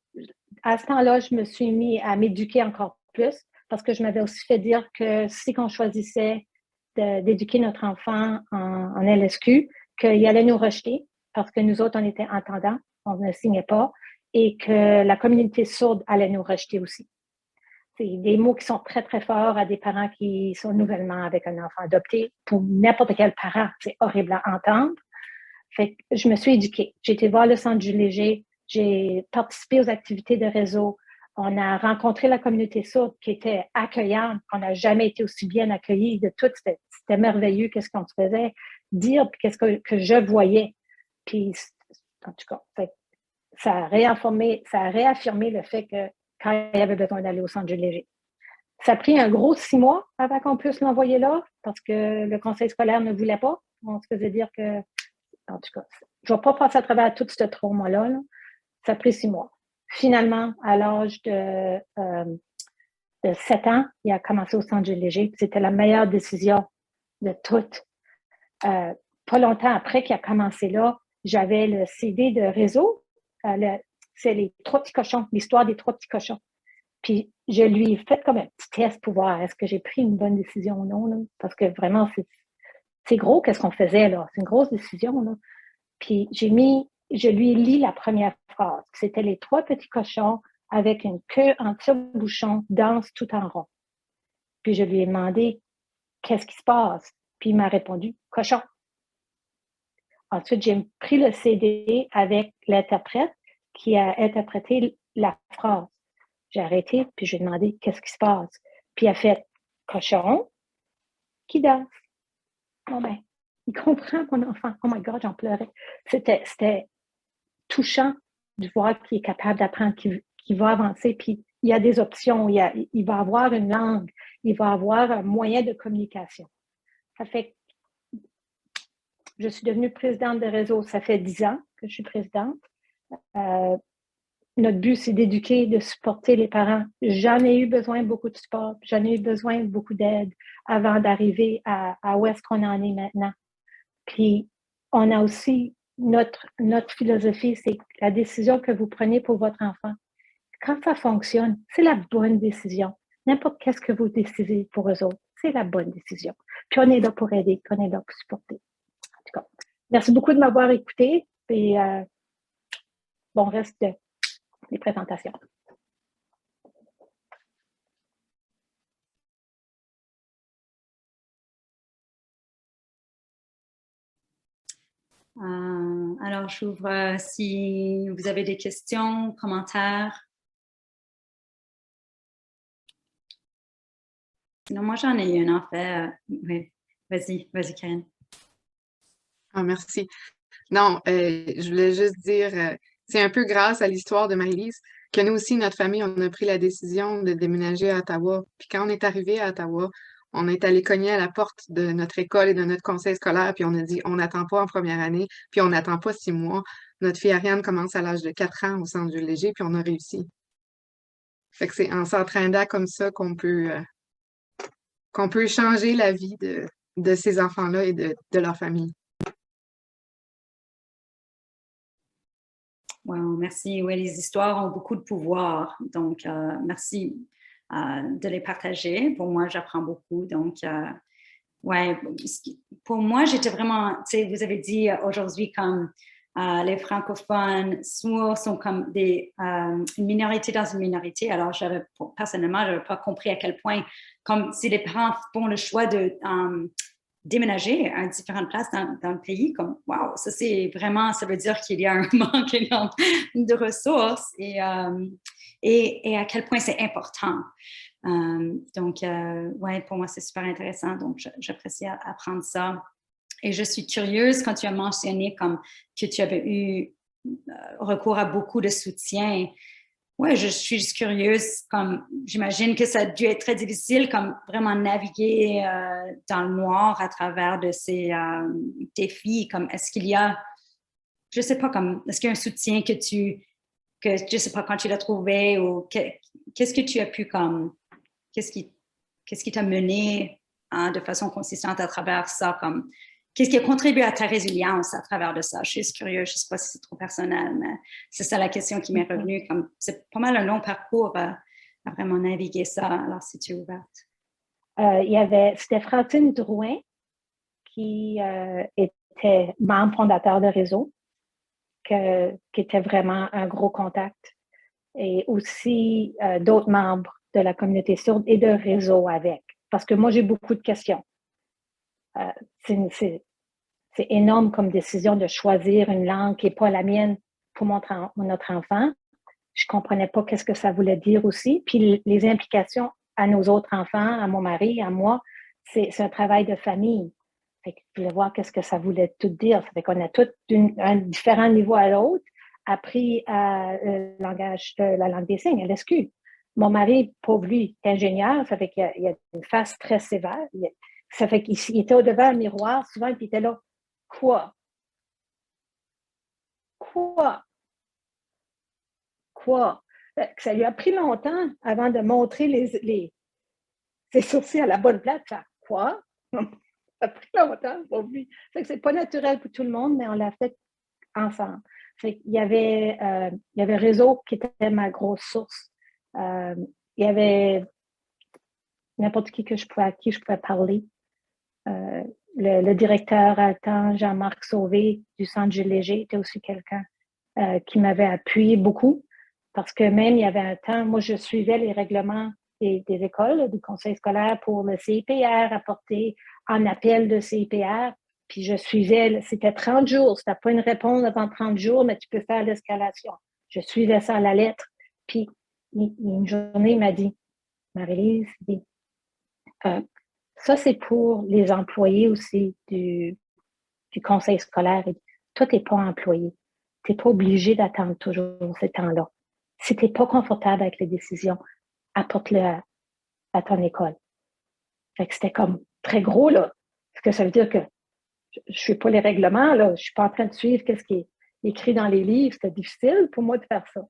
À ce temps-là, je me suis mis à m'éduquer encore plus parce que je m'avais aussi fait dire que si on choisissait d'éduquer notre enfant en LSQ, qu'il allait nous rejeter parce que nous autres, on était entendants, on ne signait pas, et que la communauté sourde allait nous rejeter aussi. C'est des mots qui sont très, très forts à des parents qui sont nouvellement avec un enfant adopté. Pour n'importe quel parent, c'est horrible à entendre. Fait que je me suis éduquée. J'ai été voir le Centre Jules Léger, j'ai participé aux activités de réseau. On a rencontré la communauté sourde qui était accueillante. On n'a jamais été aussi bien accueillis de tout. C'était merveilleux qu'est-ce qu'on se faisait dire, puis qu'est-ce que je voyais. Puis, en tout cas, ça a réaffirmé le fait que quand il avait besoin d'aller au Centre Jules Léger. Ça a pris un gros 6 mois avant qu'on puisse l'envoyer là, parce que le conseil scolaire ne voulait pas. On se faisait dire que, en tout cas, je ne vais pas passer à travers tout ce trauma-là. Là. Ça a pris 6 mois. Finalement, à l'âge de 7 ans, il a commencé au Centre Jules Léger. C'était la meilleure décision de toutes. Pas longtemps après qu'il a commencé là, j'avais le CD de réseau. C'est les 3 petits cochons, l'histoire des 3 petits cochons. Puis, je lui ai fait comme un petit test pour voir est-ce que j'ai pris une bonne décision ou non. Là, parce que vraiment, c'est gros qu'est-ce qu'on faisait là. C'est une grosse décision. Là. Puis, je lui ai lu la première phrase. C'était les 3 petits cochons avec une queue en tire-bouchon, dansent tout en rond. Puis, je lui ai demandé qu'est-ce qui se passe. Puis, il m'a répondu cochon. Ensuite, j'ai pris le CD avec l'interprète qui a interprété la phrase. J'ai arrêté, puis j'ai demandé qu'est-ce qui se passe. Puis il a fait cochon qui danse. Oh ben, il comprend mon enfant. Oh my God, j'en pleurais. C'était touchant de voir qu'il est capable d'apprendre, qu'il va avancer, puis il y a des options, il va avoir une langue, il va avoir un moyen de communication. Ça fait que je suis devenue présidente de réseau. Ça fait 10 ans que je suis présidente. Notre but, c'est d'éduquer, de supporter les parents. J'en ai eu besoin beaucoup de support, j'en ai eu besoin de beaucoup d'aide avant d'arriver à où est-ce qu'on en est maintenant. Puis, on a aussi notre philosophie, c'est la décision que vous prenez pour votre enfant. Quand ça fonctionne, c'est la bonne décision. N'importe qu'est-ce que vous décidez pour eux autres, c'est la bonne décision. Puis, on est là pour aider, on est là pour supporter. En tout cas, merci beaucoup de m'avoir écouté et bon reste des présentations. Alors, j'ouvre si vous avez des questions, commentaires. Sinon, moi, j'en ai une, en fait. Oui, vas-y, Karine. Ah, merci. Non, je voulais juste dire, c'est un peu grâce à l'histoire de Marie-Lise que nous aussi, notre famille, on a pris la décision de déménager à Ottawa. Puis quand on est arrivé à Ottawa, on est allé cogner à la porte de notre école et de notre conseil scolaire, puis on a dit, on n'attend pas en première année, puis on n'attend pas 6 mois. Notre fille Ariane commence à l'âge de 4 ans au Centre Jules Léger, puis on a réussi. Fait que c'est en s'entraînant comme ça qu'on peut changer la vie de ces enfants-là et de leur famille. Wow, merci. Oui, les histoires ont beaucoup de pouvoir. Donc, merci de les partager. Pour moi, j'apprends beaucoup. Donc, ouais, pour moi, j'étais vraiment, tu sais, vous avez dit aujourd'hui comme les francophones sourds sont comme une minorité dans une minorité. Alors, personnellement, je n'avais pas compris à quel point, comme si les parents font le choix de déménager à différentes places dans le pays, comme wow, ça c'est vraiment, ça veut dire qu'il y a un manque énorme de ressources et à quel point c'est important. Donc, ouais, pour moi, c'est super intéressant. Donc, j'apprécie apprendre ça. Et je suis curieuse quand tu as mentionné comme que tu avais eu recours à beaucoup de soutien. Ouais, je suis juste curieuse, comme j'imagine que ça a dû être très difficile, comme vraiment naviguer dans le noir à travers de ces défis. Comme est-ce qu'il y a, je sais pas, comme est-ce qu'il y a un soutien que je sais pas quand tu l'as trouvé ou qu'est-ce que tu as pu comme, qu'est-ce qui t'a mené de façon consistante à travers ça, comme qu'est-ce qui a contribué à ta résilience à travers de ça? Je suis juste curieuse, je ne sais pas si c'est trop personnel, mais c'est ça la question qui m'est revenue. Comme c'est pas mal un long parcours à vraiment naviguer ça, alors si tu es ouverte. C'était Francine Drouin qui était membre fondateur de Réseau, qui était vraiment un gros contact. Et aussi d'autres membres de la communauté sourde et de Réseau avec. Parce que moi, j'ai beaucoup de questions. C'est énorme comme décision de choisir une langue qui n'est pas la mienne pour notre enfant. Je ne comprenais pas qu'est-ce que ça voulait dire aussi. Puis les implications à nos autres enfants, à mon mari, à moi, c'est un travail de famille. Fait que je voulais voir qu'est-ce que ça voulait tout dire. Ça fait qu'on a tous un différent niveau à l'autre appris le langage de la langue des signes, LSQ. Mon mari, pauvre lui, est ingénieur, ça fait qu'il y a une face très sévère. Ça fait qu'il était au-devant du miroir souvent, et puis il était là. Quoi? Quoi? Quoi? Ça lui a pris longtemps avant de montrer ses sourcils à la bonne place. Ça, quoi? Ça a pris longtemps pour lui. C'est pas naturel pour tout le monde, mais on l'a fait ensemble. Il y avait Réseau qui était ma grosse source. Il y avait n'importe qui à qui je pouvais parler. Le directeur à temps, Jean-Marc Sauvé du Centre Gilles Léger, était aussi quelqu'un qui m'avait appuyé beaucoup parce que même il y avait un temps, moi je suivais les règlements des écoles, du conseil scolaire pour le CIPR, apporté en appel de CIPR, puis je suivais, c'était 30 jours, si tu n'as pas une réponse avant 30 jours, mais tu peux faire l'escalation. Je suivais ça à la lettre, puis une journée, il m'a dit, Marie-Lise, ça, c'est pour les employés aussi du conseil scolaire. Toi, tu n'es pas employé. Tu n'es pas obligé d'attendre toujours ce temps-là. Si tu n'es pas confortable avec les décisions, apporte-le à ton école. Fait que c'était comme très gros, là. Parce que ça veut dire que je ne suis pas les règlements, là. Je ne suis pas en train de suivre ce qui est écrit dans les livres. C'était difficile pour moi de faire ça.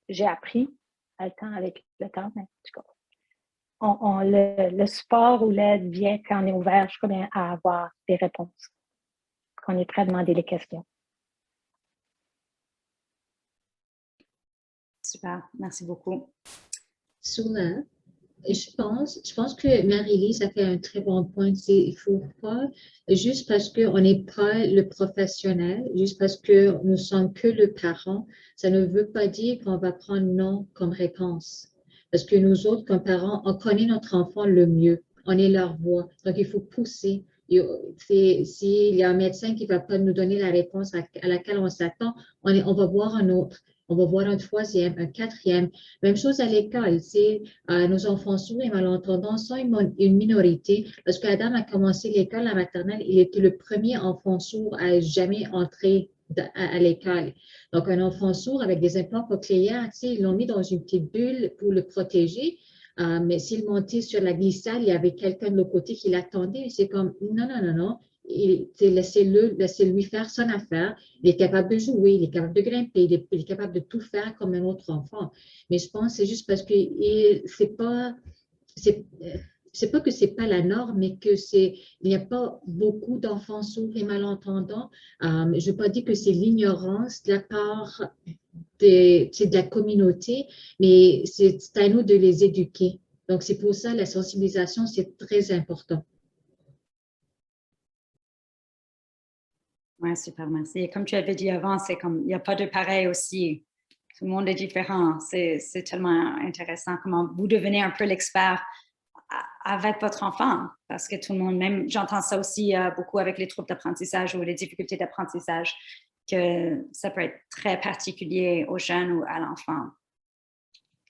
J'ai appris avec le temps, mais en tout cas. Le support ou l'aide vient quand on est ouvert à avoir des réponses, qu'on est prêt à demander les questions. Super, merci beaucoup. Soula, je pense que Marie-Lise a fait un très bon point. Il ne faut pas, juste parce qu'on n'est pas le professionnel, juste parce que nous sommes que le parent, ça ne veut pas dire qu'on va prendre non comme réponse. Parce que nous autres, comme parents, on connaît notre enfant le mieux. On est leur voix. Donc, il faut pousser. S'il y a un médecin qui ne va pas nous donner la réponse à laquelle on s'attend, on va voir un autre. On va voir un troisième, un quatrième. Même chose à l'école. Nos enfants sourds et malentendants sont une minorité. Lorsque Adam a commencé l'école, la maternelle, il était le premier enfant sourd à jamais entrer à l'école. Donc, un enfant sourd avec des implants cochléaires, ils l'ont mis dans une petite bulle pour le protéger. Mais s'il montait sur la glissade, il y avait quelqu'un de l'autre côté qui l'attendait. C'est comme, non, non, non, non. Laissez-lui faire son affaire. Il est capable de jouer, il est capable de grimper, il est capable de tout faire comme un autre enfant. Mais je pense que c'est juste parce que c'est pas que c'est pas la norme, mais il n'y a pas beaucoup d'enfants sourds et malentendants. Je ne veux pas dire que c'est l'ignorance de la part de la communauté, mais c'est à nous de les éduquer. Donc, c'est pour ça la sensibilisation, c'est très important. Oui, super, merci. Et comme tu avais dit avant, c'est comme, il n'y a pas de pareil aussi. Tout le monde est différent. C'est tellement intéressant comment vous devenez un peu l'expert avec votre enfant, parce que tout le monde, même j'entends ça aussi beaucoup avec les troubles d'apprentissage ou les difficultés d'apprentissage, que ça peut être très particulier aux jeunes ou à l'enfant.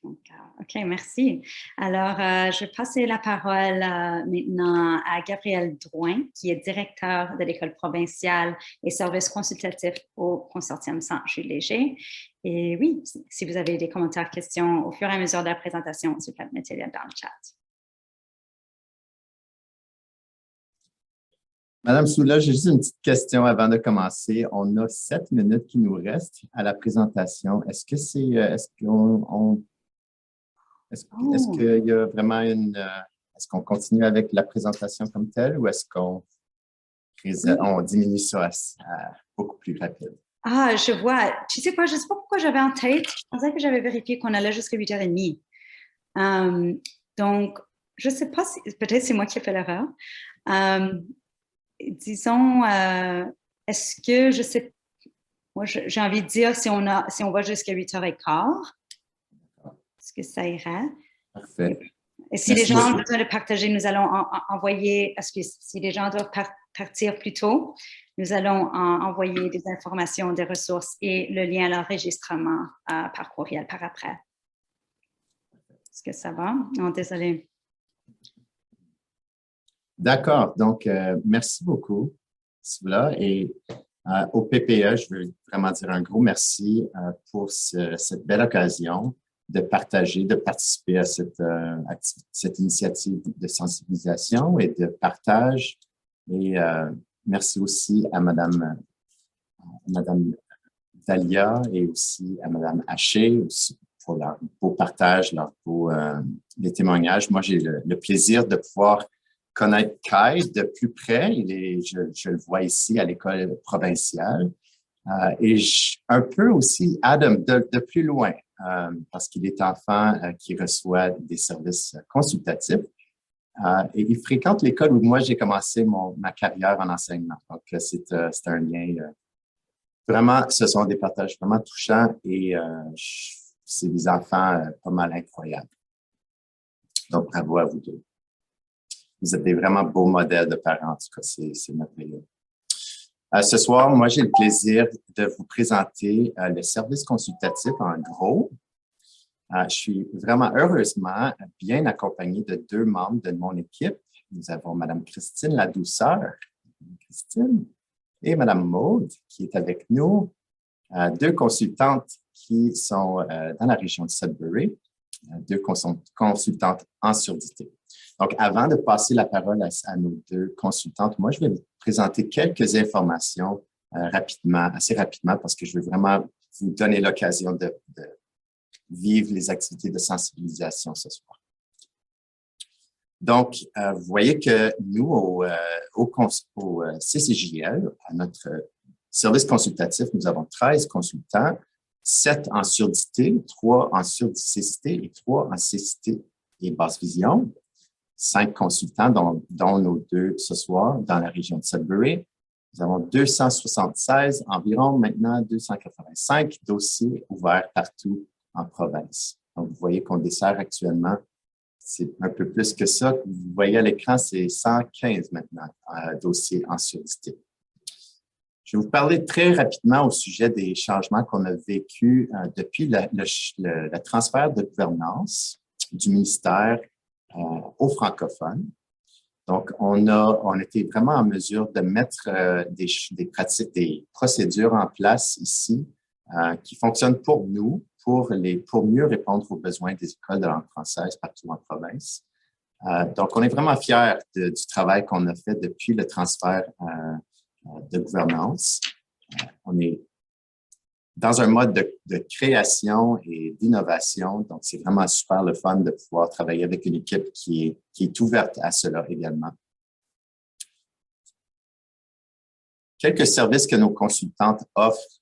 Donc, OK, merci. Alors, je vais passer la parole maintenant à Gabriel Drouin, qui est directeur de l'École provinciale et service consultatif au Consortium Saint-Jules Léger. Et oui, si vous avez des commentaires, questions au fur et à mesure de la présentation, s'il vous plaît, mettez-les dans le chat. Madame Soula, j'ai juste une petite question avant de commencer. On a 7 minutes qui nous restent à la présentation. Est-ce que c'est, est-ce qu'il y a vraiment est-ce qu'on continue avec la présentation comme telle ou est-ce qu'on on diminue ça à beaucoup plus rapide? Ah, je vois. Tu sais quoi, je ne sais pas pourquoi j'avais en tête. Je pensais que j'avais vérifié qu'on allait jusqu'à 8h30. Donc, je ne sais pas si, peut-être c'est moi qui ai fait l'erreur. Disons, est-ce que, je sais, moi j'ai envie de dire si on va jusqu'à 8h15, est-ce que ça irait? Parfait. Et si les gens ont besoin de partager, nous allons envoyer, est-ce que si les gens doivent partir plus tôt, nous allons envoyer des informations, des ressources et le lien à l'enregistrement par courriel par après. Est-ce que ça va? Non, désolé. D'accord. Donc, merci beaucoup, Soula. Et au PPE, je veux vraiment dire un gros merci pour cette belle occasion de partager, de participer à cette initiative de sensibilisation et de partage. Et merci aussi à Madame Dalia et aussi à Madame Haché aussi pour leur beau partage, les témoignages. Moi, j'ai le plaisir de pouvoir connaître Kai de plus près. Je le vois ici à l'école provinciale. Et un peu aussi Adam de plus loin, parce qu'il est enfant qui reçoit des services consultatifs. Et il fréquente l'école où moi j'ai commencé ma carrière en enseignement. Donc, c'est un lien vraiment, ce sont des partages vraiment touchants et c'est des enfants pas mal incroyables. Donc, bravo à vous deux. Vous êtes des vraiment beaux modèles de parents, en tout cas, c'est merveilleux. Ce soir, moi, j'ai le plaisir de vous présenter le service consultatif en gros. Je suis vraiment heureusement bien accompagné de 2 membres de mon équipe. Nous avons Mme Christine Ladouceur, Christine, et Mme Maude, qui est avec nous, 2 consultantes qui sont dans la région de Sudbury, 2 consultantes en surdité. Donc, avant de passer la parole à nos 2 consultantes, moi, je vais vous présenter quelques informations assez rapidement, parce que je veux vraiment vous donner l'occasion de vivre les activités de sensibilisation ce soir. Donc, vous voyez que nous, au CCJL, à notre service consultatif, nous avons 13 consultants, 7 en surdité, 3 en surdicécité et 3 en cécité et basse vision. 5 consultants, dont nos 2 ce soir, dans la région de Sudbury. Nous avons 276, environ maintenant 285 dossiers ouverts partout en province. Donc, vous voyez qu'on dessert actuellement, c'est un peu plus que ça. Vous voyez à l'écran, c'est 115 maintenant dossiers en surdité. Je vais vous parler très rapidement au sujet des changements qu'on a vécus depuis le transfert de gouvernance du ministère aux francophones. Donc, on était vraiment en mesure de mettre des procédures en place ici qui fonctionnent pour nous, pour mieux répondre aux besoins des écoles de langue française partout en province. Donc, on est vraiment fiers du travail qu'on a fait depuis le transfert de gouvernance. On est dans un mode de création et d'innovation. Donc, c'est vraiment super le fun de pouvoir travailler avec une équipe qui est ouverte à cela également. Quelques services que nos consultantes offrent.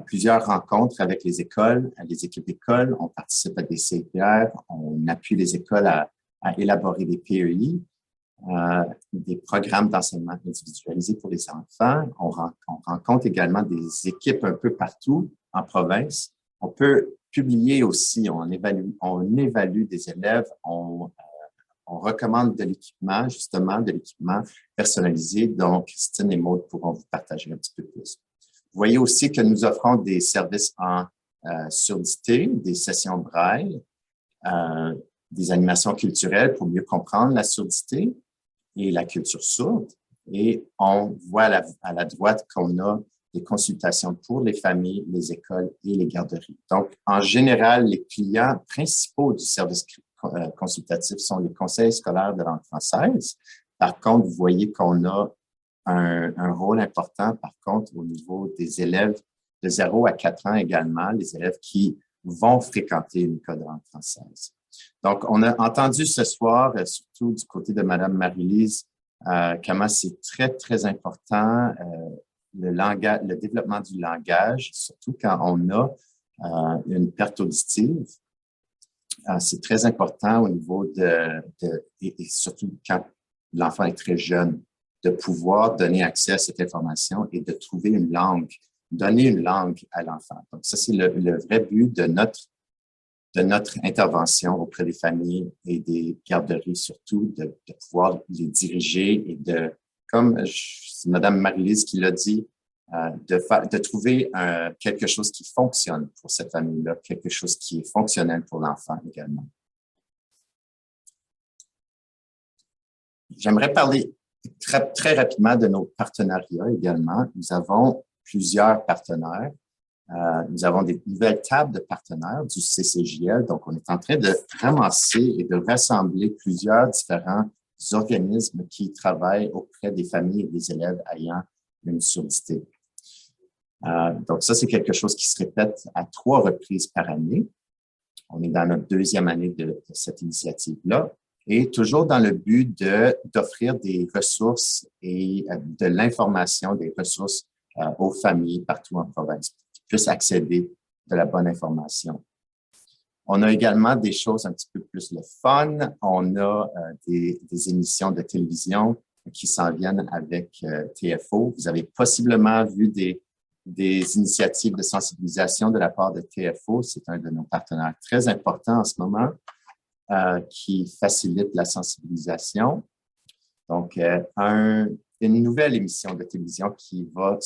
Plusieurs rencontres avec les écoles, les équipes d'école. On participe à des CPR. On appuie les écoles à élaborer des PEI. Des programmes d'enseignement individualisé pour les enfants. On rencontre également des équipes un peu partout en province. On peut publier aussi, on évalue des élèves, on recommande de l'équipement, justement, de l'équipement personnalisé dont Christine et Maude pourront vous partager un petit peu plus. Vous voyez aussi que nous offrons des services en surdité, des sessions braille, des animations culturelles pour mieux comprendre la surdité et la culture sourde. Et on voit à la droite qu'on a des consultations pour les familles, les écoles et les garderies. Donc, en général, les clients principaux du service consultatif sont les conseils scolaires de langue française. Par contre, vous voyez qu'on a un rôle important, par contre, au niveau des élèves de 0 à 4 ans également, les élèves qui vont fréquenter une école de langue française. Donc, on a entendu ce soir, surtout du côté de Mme Marie-Lise, comment c'est très, très important le développement du langage, surtout quand on a une perte auditive. C'est très important au niveau et surtout quand l'enfant est très jeune, de pouvoir donner accès à cette information et de trouver une langue, donner une langue à l'enfant. Donc, ça, c'est le vrai but de notre intervention auprès des familles et des garderies, surtout, de pouvoir les diriger et comme c'est Mme Marie-Lise qui l'a dit, de trouver quelque chose qui fonctionne pour cette famille-là, quelque chose qui est fonctionnel pour l'enfant également. J'aimerais parler très, très rapidement de nos partenariats également. Nous avons plusieurs partenaires. Nous avons des nouvelles tables de partenaires du CCJL. Donc, on est en train de ramasser et de rassembler plusieurs différents organismes qui travaillent auprès des familles et des élèves ayant une surdité. Donc, ça, c'est quelque chose qui se répète à 3 reprises par année. On est dans notre 2e année de cette initiative-là. Et toujours dans le but d'offrir des ressources et de l'information, des ressources aux familles partout en province pour qu'ils puissent accéder de la bonne information. On a également des choses un petit peu plus le fun. On a des émissions de télévision qui s'en viennent avec TFO. Vous avez possiblement vu des initiatives de sensibilisation de la part de TFO. C'est un de nos partenaires très importants en ce moment qui facilite la sensibilisation. Donc, une nouvelle émission de télévision qui va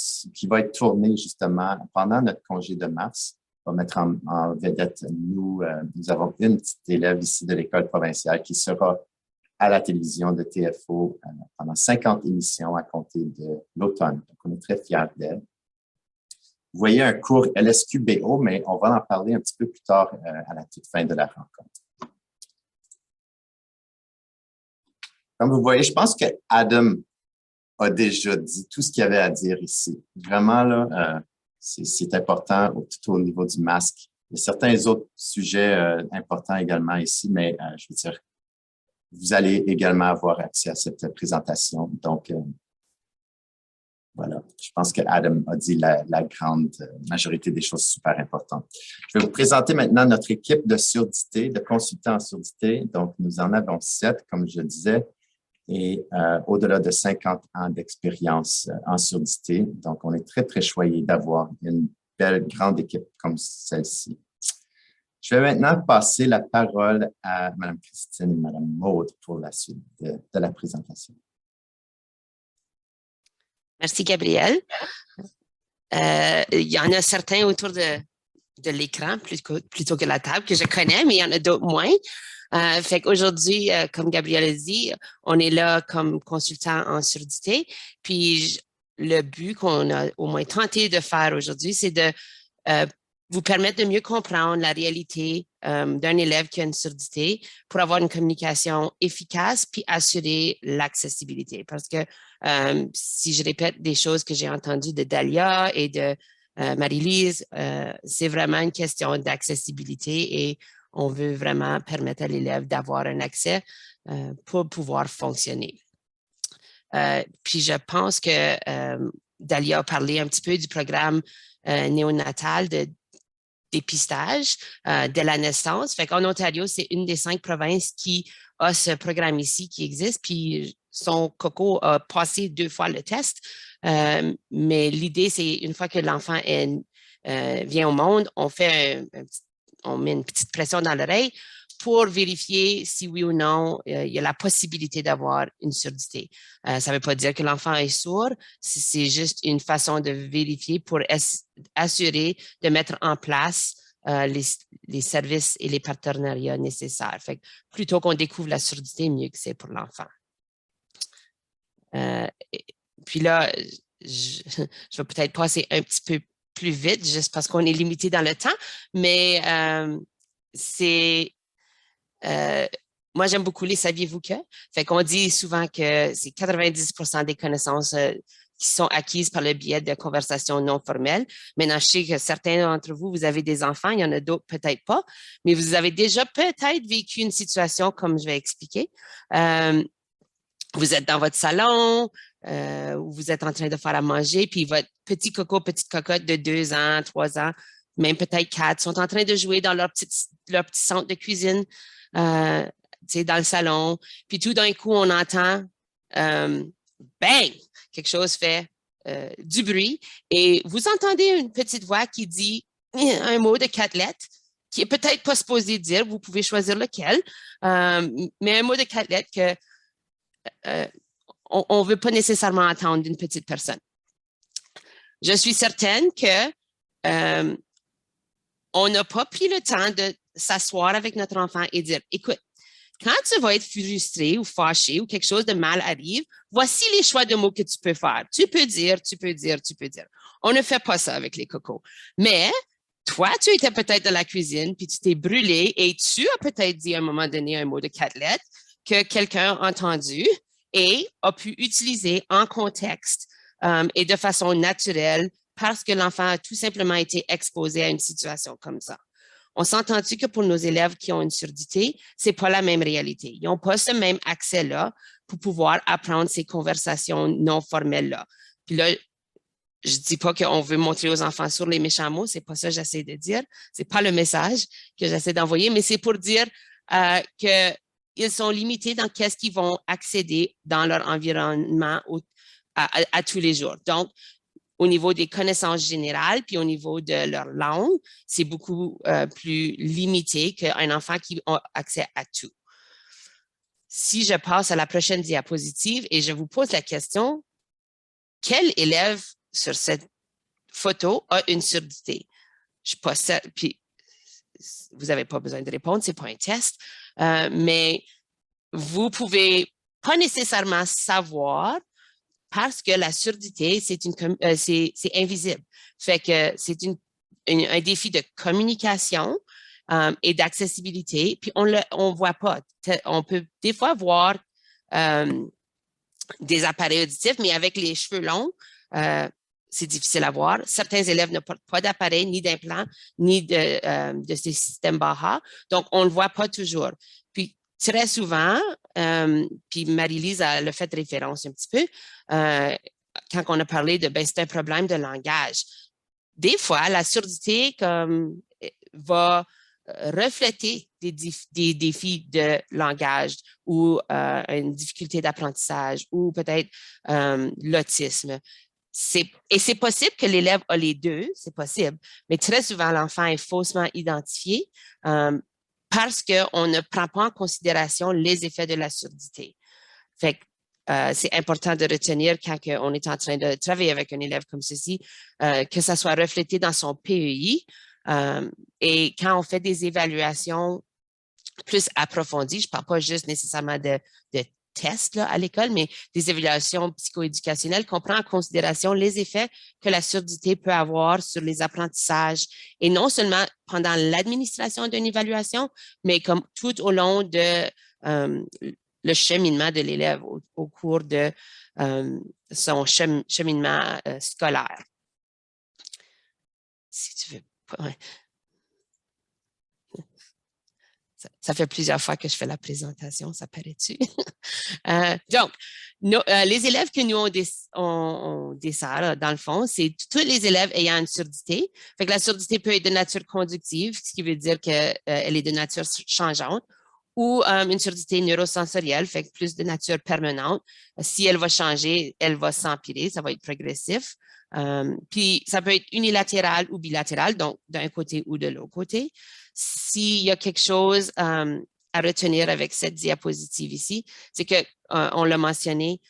être tournée justement pendant notre congé de mars. On va mettre en vedette, nous avons une petite élève ici de l'école provinciale qui sera à la télévision de TFO pendant 50 émissions à compter de l'automne. Donc, on est très fiers d'elle. Vous voyez un cours LSQBO, mais on va en parler un petit peu plus tard à la toute fin de la rencontre. Comme vous voyez, je pense que Adam a déjà dit tout ce qu'il y avait à dire ici. Vraiment, là, c'est important tout au niveau du masque. Il y a certains autres sujets importants également ici, mais je veux dire, vous allez également avoir accès à cette présentation. Donc, voilà, je pense que Adam a dit la grande majorité des choses super importantes. Je vais vous présenter maintenant notre équipe de surdité, de consultants en surdité. Donc, nous en avons 7, comme je le disais, et au-delà de 50 ans d'expérience en surdité. Donc, on est très, très choyés d'avoir une belle, grande équipe comme celle-ci. Je vais maintenant passer la parole à Mme Christine et Mme Maude pour la suite de la présentation. Merci, Gabrielle. Il y en a certains autour de l'écran plutôt que la table que je connais, mais il y en a d'autres moins. Fait qu'aujourd'hui, comme Gabrielle a dit, on est là comme consultant en surdité. Puis le but qu'on a au moins tenté de faire aujourd'hui, c'est de vous permettre de mieux comprendre la réalité d'un élève qui a une surdité pour avoir une communication efficace puis assurer l'accessibilité. Parce que si je répète des choses que j'ai entendues de Dalia et de Marie-Lise, c'est vraiment une question d'accessibilité et on veut vraiment permettre à l'élève d'avoir un accès pour pouvoir fonctionner. Puis je pense que Dalia a parlé un petit peu du programme néonatal de dépistage dès la naissance. Fait qu'en Ontario, c'est une des 5 provinces qui a ce programme ici qui existe. Puis son coco a passé 2 fois le test. Mais l'idée, c'est une fois que l'enfant vient au monde, on met une petite pression dans l'oreille pour vérifier si oui ou non il y a la possibilité d'avoir une surdité. Ça ne veut pas dire que l'enfant est sourd, c'est juste une façon de vérifier pour assurer de mettre en place les services et les partenariats nécessaires. Fait que plutôt qu'on découvre la surdité, mieux que c'est pour l'enfant. Puis là, je vais peut-être passer un petit peu plus vite, juste parce qu'on est limité dans le temps, mais moi, j'aime beaucoup les saviez-vous que. Fait qu'on dit souvent que c'est 90% des connaissances qui sont acquises par le biais de conversations non formelles. Maintenant, je sais que certains d'entre vous, vous avez des enfants, il y en a d'autres peut-être pas, mais vous avez déjà peut-être vécu une situation comme je vais expliquer. Vous êtes dans votre salon, où vous êtes en train de faire à manger, puis votre petit coco, petite cocotte de 2 ans, 3 ans, même peut-être 4, sont en train de jouer dans leur petit centre de cuisine, dans le salon. Puis tout d'un coup, on entend bang! Quelque chose fait du bruit et vous entendez une petite voix qui dit un mot de 4 lettres qui est peut-être pas supposé dire, vous pouvez choisir lequel, mais un mot de 4 lettres que on ne veut pas nécessairement entendre d'une petite personne. Je suis certaine que on n'a pas pris le temps de s'asseoir avec notre enfant et dire, écoute, quand tu vas être frustré ou fâché ou quelque chose de mal arrive, voici les choix de mots que tu peux faire. Tu peux dire, tu peux dire, tu peux dire. On ne fait pas ça avec les cocos. Mais toi, tu étais peut-être dans la cuisine, puis tu t'es brûlé et tu as peut-être dit à un moment donné un mot de 4 lettres que quelqu'un a entendu et a pu utiliser en contexte et de façon naturelle parce que l'enfant a tout simplement été exposé à une situation comme ça. On s'entend-tu que pour nos élèves qui ont une surdité, c'est pas la même réalité. Ils n'ont pas ce même accès-là pour pouvoir apprendre ces conversations non formelles-là. Puis là, je dis pas qu'on veut montrer aux enfants sur les méchants mots, c'est pas ça que j'essaie de dire. C'est pas le message que j'essaie d'envoyer, mais c'est pour dire qu'ils sont limités dans qu'est-ce qu'ils vont accéder dans leur environnement à tous les jours. Donc, au niveau des connaissances générales, puis au niveau de leur langue, c'est beaucoup plus limité qu'un enfant qui a accès à tout. Si je passe à la prochaine diapositive et je vous pose la question, quel élève sur cette photo a une surdité? Je possède, puis vous n'avez pas besoin de répondre, ce n'est pas un test, mais vous pouvez pas nécessairement savoir parce que la surdité, c'est invisible. Fait que c'est un défi de communication et d'accessibilité, puis on voit pas. On peut des fois voir des appareils auditifs, mais avec les cheveux longs, c'est difficile à voir. Certains élèves ne portent pas d'appareil, ni d'implant, ni de ces systèmes BAHA, donc on ne le voit pas toujours. Puis très souvent, puis Marie-Lise a le fait référence un petit peu, quand on a parlé de c'est un problème de langage. Des fois, la surdité va refléter des défis de langage ou une difficulté d'apprentissage ou peut-être l'autisme. Et c'est possible que l'élève a les deux, c'est possible, mais très souvent, l'enfant est faussement identifié parce qu'on ne prend pas en considération les effets de la surdité. Fait que c'est important de retenir quand on est en train de travailler avec un élève comme ceci, que ça soit reflété dans son PEI. Et quand on fait des évaluations plus approfondies, je ne parle pas juste nécessairement de tests là, à l'école, mais des évaluations psychoéducationnelles qu'on prend en considération les effets que la surdité peut avoir sur les apprentissages et non seulement pendant l'administration d'une évaluation, mais comme tout au long de le cheminement de l'élève au cours de son cheminement scolaire. Si tu veux. Ouais. Ça fait plusieurs fois que je fais la présentation, ça paraît-tu? Donc, les élèves que nous on dessert, dans le fond, c'est tous les élèves ayant une surdité. Fait que la surdité peut être de nature conductive, ce qui veut dire qu'elle est de nature changeante, ou une surdité neurosensorielle, fait que plus de nature permanente. Si elle va changer, elle va s'empirer, ça va être progressif. Puis, ça peut être unilatéral ou bilatéral, donc d'un côté ou de l'autre côté. S'il y a quelque chose à retenir avec cette diapositive ici, c'est qu'on l'a mentionné,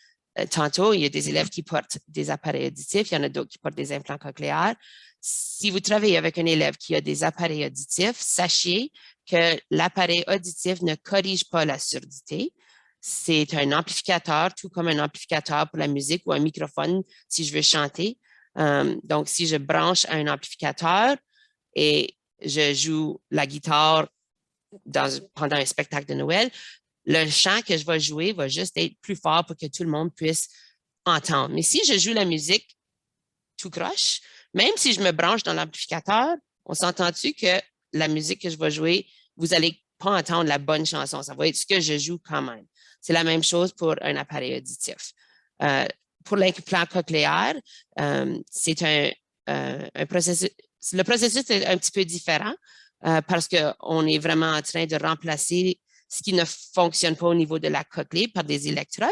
tantôt, il y a des élèves qui portent des appareils auditifs, il y en a d'autres qui portent des implants cochléaires. Si vous travaillez avec un élève qui a des appareils auditifs, sachez que l'appareil auditif ne corrige pas la surdité. C'est un amplificateur, tout comme un amplificateur pour la musique ou un microphone si je veux chanter. Donc, si je branche à un amplificateur et je joue la guitare pendant un spectacle de Noël, le chant que je vais jouer va juste être plus fort pour que tout le monde puisse entendre. Mais si je joue la musique tout croche, même si je me branche dans l'amplificateur, on s'entend-tu que la musique que je vais jouer, vous n'allez pas entendre la bonne chanson. Ça va être ce que je joue quand même. C'est la même chose pour un appareil auditif. Pour l'implant cochléaire, c'est un processus. Le processus est un petit peu différent parce qu'on est vraiment en train de remplacer ce qui ne fonctionne pas au niveau de la cochlée par des électrodes.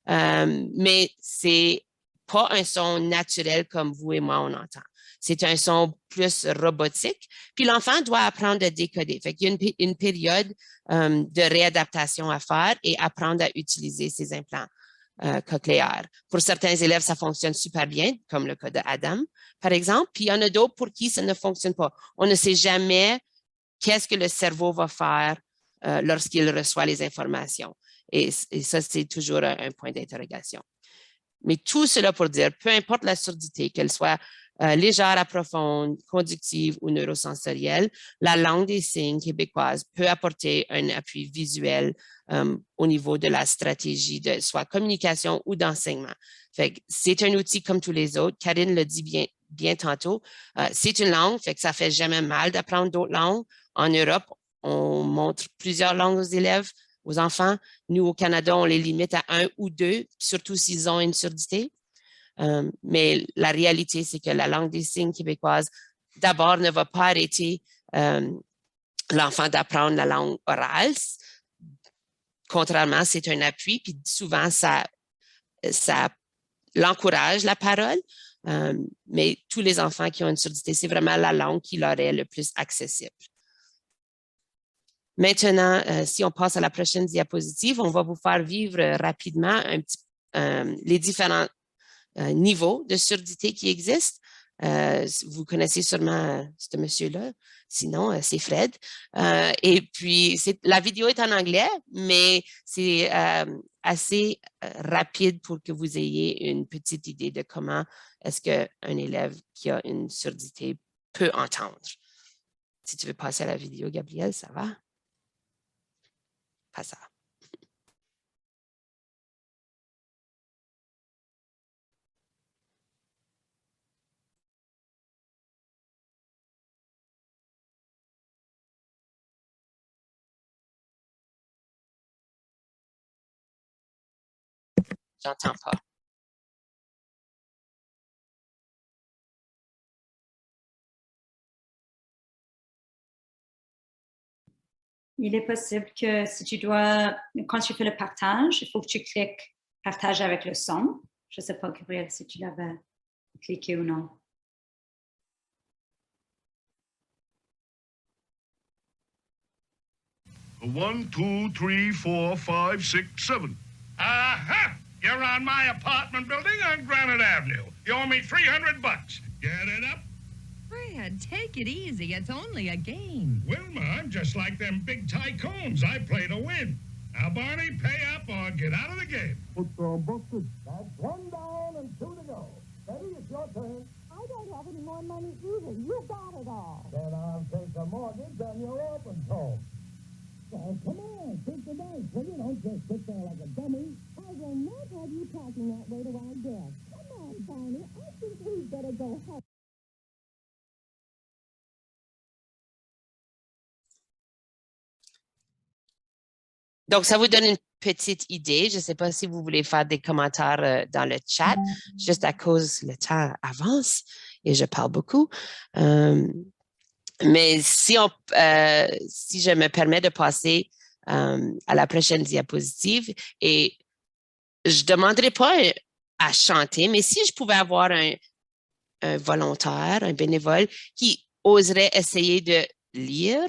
Mais c'est pas un son naturel comme vous et moi on entend. C'est un son plus robotique. Puis l'enfant doit apprendre à décoder. Fait qu'il y a une période de réadaptation à faire et apprendre à utiliser ces implants cochléaires. Pour certains élèves, ça fonctionne super bien, comme le cas d'Adam, par exemple. Puis il y en a d'autres pour qui ça ne fonctionne pas. On ne sait jamais qu'est-ce que le cerveau va faire lorsqu'il reçoit les informations. Et ça, c'est toujours un point d'interrogation. Mais tout cela pour dire, peu importe la surdité, qu'elle soit légère à profonde, conductive ou neurosensorielle, la langue des signes québécoise peut apporter un appui visuel au niveau de la stratégie de soit communication ou d'enseignement. C'est un outil comme tous les autres. Karine le dit bien tantôt. C'est une langue, fait que ça fait jamais mal d'apprendre d'autres langues. En Europe, on montre plusieurs langues aux élèves, aux enfants. Nous, au Canada, on les limite à 1 ou 2, surtout s'ils ont une surdité. Mais la réalité, c'est que la langue des signes québécoise, d'abord, ne va pas arrêter l'enfant d'apprendre la langue orale. Contrairement, c'est un appui, puis souvent, ça l'encourage, la parole. Mais tous les enfants qui ont une surdité, c'est vraiment la langue qui leur est le plus accessible. Maintenant, si on passe à la prochaine diapositive, on va vous faire vivre rapidement les différents niveaux de surdité qui existent. Vous connaissez sûrement ce monsieur-là, sinon c'est Fred. Et puis, la vidéo est en anglais, mais c'est assez rapide pour que vous ayez une petite idée de comment est-ce qu'un élève qui a une surdité peut entendre. Si tu veux passer à la vidéo, Gabrielle, ça va? Pas ça. J'entends pas. Il est possible que si quand tu fais le partage, il faut que tu cliques partage avec le son. Je ne sais pas, Gabriel, si tu l'avais cliqué ou non. One, two, three, four, five, six, seven. Aha! You're on my apartment building on Granite Avenue. You owe me $300. Get it up? Fred, take it easy. It's only a game. Wilma, I'm just like them big tycoons. I play to win. Now, Barney, pay up or get out of the game. Put the busted. That's 1 down and 2 to go. Ready? It's your turn. I don't have any more money either. You got it all. Then I'll take a mortgage on your orphan's home. Well, come on, take the bank. Well, you don't just sit there like a dummy. I will not have you talking that way to our guests. Come on, Barney. I think we'd better go home. Donc, ça vous donne une petite idée. Je ne sais pas si vous voulez faire des commentaires dans le chat, juste à cause le temps avance et je parle beaucoup. Mais si je me permets de passer à la prochaine diapositive, et je ne demanderai pas à chanter, mais si je pouvais avoir un volontaire, un bénévole qui oserait essayer de lire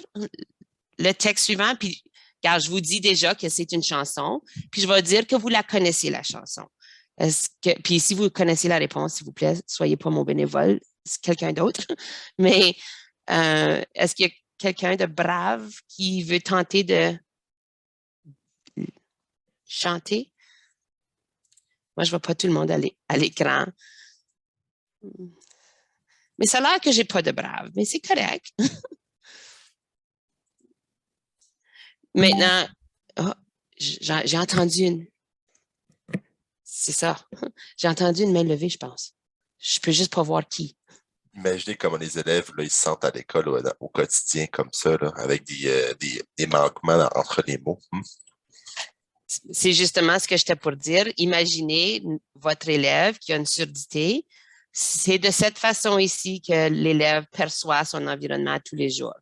le texte suivant, puis car je vous dis déjà que c'est une chanson, puis je vais dire que vous la connaissez, la chanson. Puis si vous connaissez la réponse, s'il vous plaît, soyez pas mon bénévole, c'est quelqu'un d'autre. Mais est-ce qu'il y a quelqu'un de brave qui veut tenter de chanter? Moi, je vois pas tout le monde à l'écran. Mais ça a l'air que j'ai pas de brave, mais c'est correct. Maintenant, oh, j'ai entendu une. C'est ça. J'ai entendu une main levée, je pense. Je peux juste pas voir qui. Imaginez comment les élèves, là, ils se sentent à l'école au quotidien comme ça, là, avec des manquements entre les mots. C'est justement ce que j'étais pour dire. Imaginez votre élève qui a une surdité. C'est de cette façon ici que l'élève perçoit son environnement tous les jours.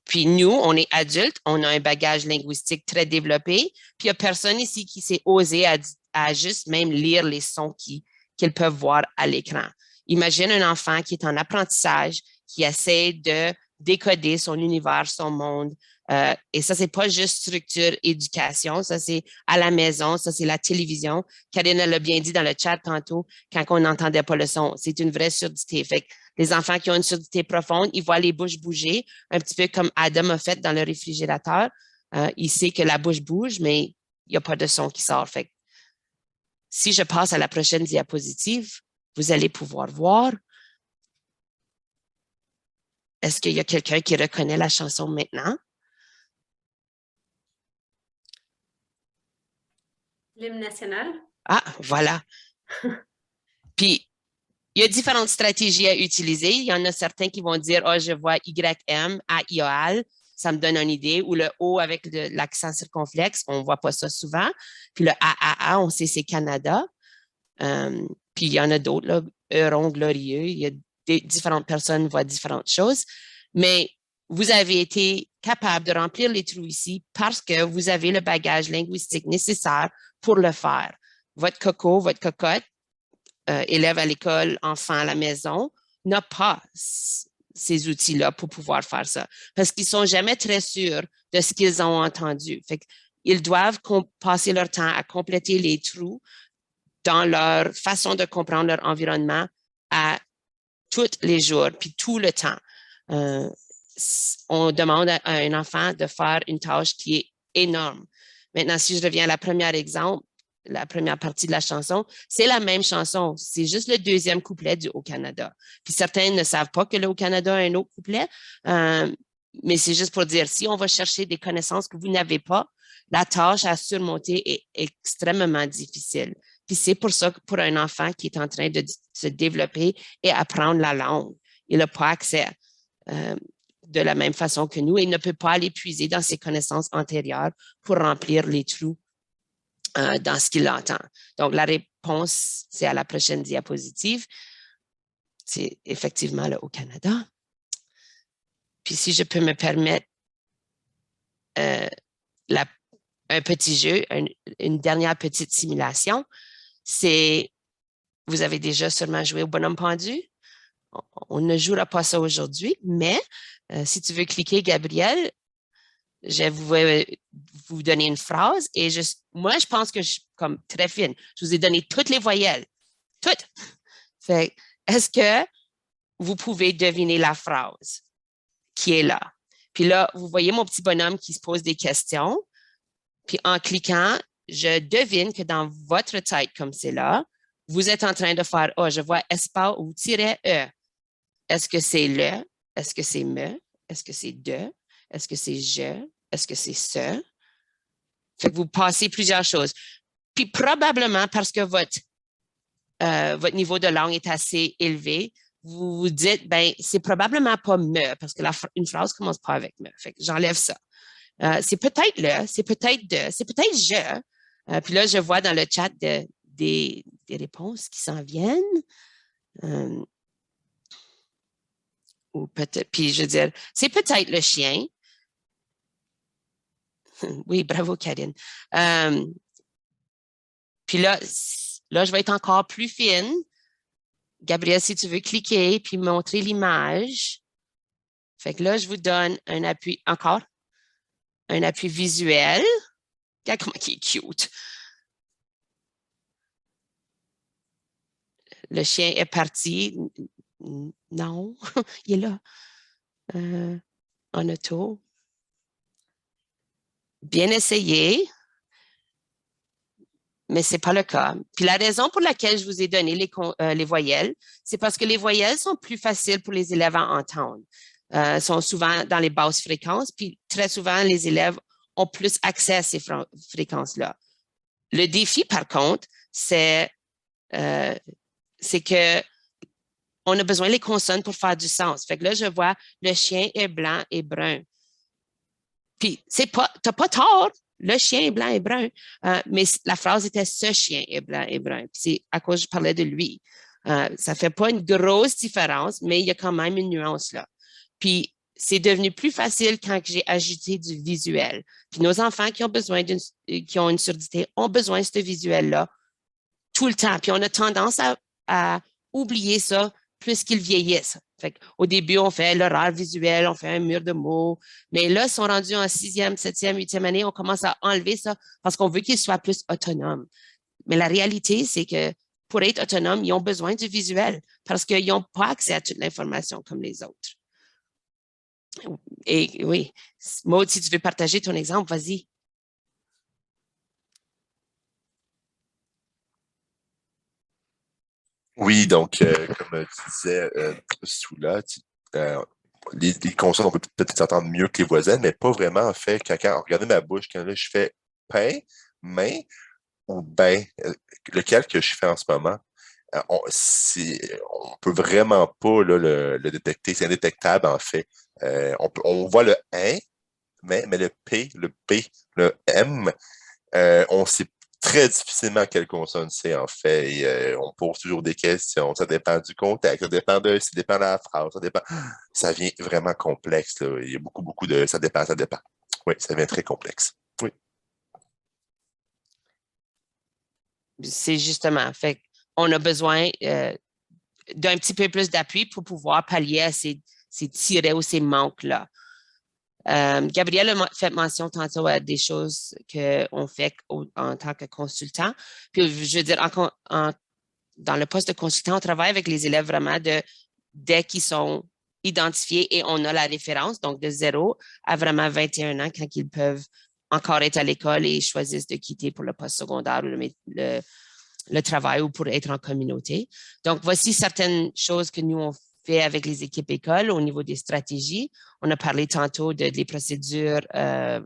Puis nous, on est adultes, on a un bagage linguistique très développé, puis il n'y a personne ici qui s'est osé à juste même lire les sons qu'ils peuvent voir à l'écran. Imagine un enfant qui est en apprentissage, qui essaie de décoder son univers, son monde. Et ça, c'est pas juste structure éducation, ça, c'est à la maison, ça, c'est la télévision. Karine l'a bien dit dans le chat tantôt, quand on n'entendait pas le son. C'est une vraie surdité. Fait que les enfants qui ont une surdité profonde, ils voient les bouches bouger, un petit peu comme Adam a fait dans le réfrigérateur. Il sait que la bouche bouge, mais il n'y a pas de son qui sort. Fait que si je passe à la prochaine diapositive, vous allez pouvoir voir. Est-ce qu'il y a quelqu'un qui reconnaît la chanson maintenant? L'hymne national. Ah, voilà. Puis, il y a différentes stratégies à utiliser. Il y en a certains qui vont dire, oh, je vois YM à IOAL, ça me donne une idée, ou le O avec l'accent circonflexe, on ne voit pas ça souvent. Puis le AAA, on sait c'est Canada. Puis il y en a d'autres, là, Euron glorieux. Il y a différentes personnes voient différentes choses. Mais vous avez été capable de remplir les trous ici parce que vous avez le bagage linguistique nécessaire pour le faire. Votre coco, votre cocotte, élève à l'école, enfant à la maison, n'a pas ces outils-là pour pouvoir faire ça. Parce qu'ils ne sont jamais très sûrs de ce qu'ils ont entendu. Fait qu'ils doivent passer leur temps à compléter les trous dans leur façon de comprendre leur environnement à tous les jours, puis tout le temps. On demande à un enfant de faire une tâche qui est énorme. Maintenant, si je reviens à la première exemple, la première partie de la chanson, c'est la même chanson. C'est juste le deuxième couplet du Haut-Canada. Puis certains ne savent pas que le Haut-Canada a un autre couplet, mais c'est juste pour dire, si on va chercher des connaissances que vous n'avez pas, la tâche à surmonter est extrêmement difficile. Puis c'est pour ça que pour un enfant qui est en train de se développer et apprendre la langue, il n'a pas accès de la même façon que nous et il ne peut pas aller puiser dans ses connaissances antérieures pour remplir les trous dans ce qu'il entend. Donc, la réponse, c'est à la prochaine diapositive. C'est effectivement le Haut-Canada. Puis, si je peux me permettre un petit jeu, une dernière petite simulation, c'est, vous avez déjà sûrement joué au bonhomme pendu. On ne jouera pas ça aujourd'hui, mais si tu veux cliquer, Gabriel, je vais vous donner une phrase et moi, je pense que je suis comme très fine. Je vous ai donné toutes les voyelles. Toutes. Fait, est-ce que vous pouvez deviner la phrase qui est là? Puis là, vous voyez mon petit bonhomme qui se pose des questions. Puis en cliquant, je devine que dans votre tête, comme c'est là, vous êtes en train de faire, oh, je vois espace ou tiret E. Est-ce que c'est le? Est-ce que c'est me? Est-ce que c'est de? Est-ce que c'est je? Est-ce que c'est ce? Fait que vous passez plusieurs choses. Puis probablement parce que votre niveau de langue est assez élevé, vous vous dites, ben c'est probablement pas me, parce que une phrase commence pas avec me. Fait que j'enlève ça. C'est peut-être le, c'est peut-être de, c'est peut-être je. Puis là, je vois dans le chat des réponses qui s'en viennent. Ou peut-être, puis je veux dire, c'est peut-être le chien. Oui, bravo, Karine. Puis là, je vais être encore plus fine. Gabriel, si tu veux cliquer puis montrer l'image. Fait que là, je vous donne un appui, encore, un appui visuel. Regarde comment il est cute. Le chien est parti. Non, il est là. En auto. Bien essayé, mais ce n'est pas le cas. Puis la raison pour laquelle je vous ai donné les voyelles, c'est parce que les voyelles sont plus faciles pour les élèves à entendre. Sont souvent dans les basses fréquences, puis très souvent, les élèves ont plus accès à ces fréquences-là. Le défi, par contre, c'est que on a besoin des consonnes pour faire du sens. Fait que là, je vois le chien est blanc et brun. Puis, tu n'as pas tort, le chien est blanc et brun, mais la phrase était « ce chien est blanc et brun ». C'est à cause je parlais de lui. Ça ne fait pas une grosse différence, mais il y a quand même une nuance là. Puis, c'est devenu plus facile quand j'ai ajouté du visuel. Puis, nos enfants qui ont une surdité ont besoin de ce visuel-là tout le temps. Puis, on a tendance à oublier ça plus qu'ils vieillissent. Fait au début, on fait l'horaire visuel, on fait un mur de mots, mais là, ils sont rendus en 6e, 7e, 8e année, on commence à enlever ça parce qu'on veut qu'ils soient plus autonomes. Mais la réalité, c'est que pour être autonomes, ils ont besoin du visuel parce qu'ils n'ont pas accès à toute l'information comme les autres. Et oui, Maud, si tu veux partager ton exemple, vas-y. Oui, donc, comme tu disais, Soula, les consonnes, on peut peut-être s'entendre mieux que les voisines, mais pas vraiment, en fait, quand regardez ma bouche, quand là, je fais pain, main ou bain, lequel que je fais en ce moment, on peut vraiment pas là, le détecter, c'est indétectable, en fait. On voit le « hein », mais le « p », le « p », le « m », on sait très difficilement quelle consonne c'est, en fait. Et, on pose toujours des questions. Ça dépend du contexte, ça dépend ça dépend de la phrase, ça dépend. Ça devient vraiment complexe, là. Il y a beaucoup de ça dépend. Oui, ça devient très complexe. Oui. C'est justement, fait on a besoin d'un petit peu plus d'appui pour pouvoir pallier à ces tirets ou ces manques-là. Gabrielle a fait mention tantôt à des choses qu'on fait en tant que consultant. Puis, je veux dire, dans le poste de consultant, on travaille avec les élèves vraiment dès qu'ils sont identifiés et on a la référence, donc de 0 à vraiment 21 ans, quand ils peuvent encore être à l'école et choisissent de quitter pour le poste secondaire ou le travail ou pour être en communauté. Donc, voici certaines choses que nous, on fait avec les équipes écoles au niveau des stratégies. On a parlé tantôt des procédures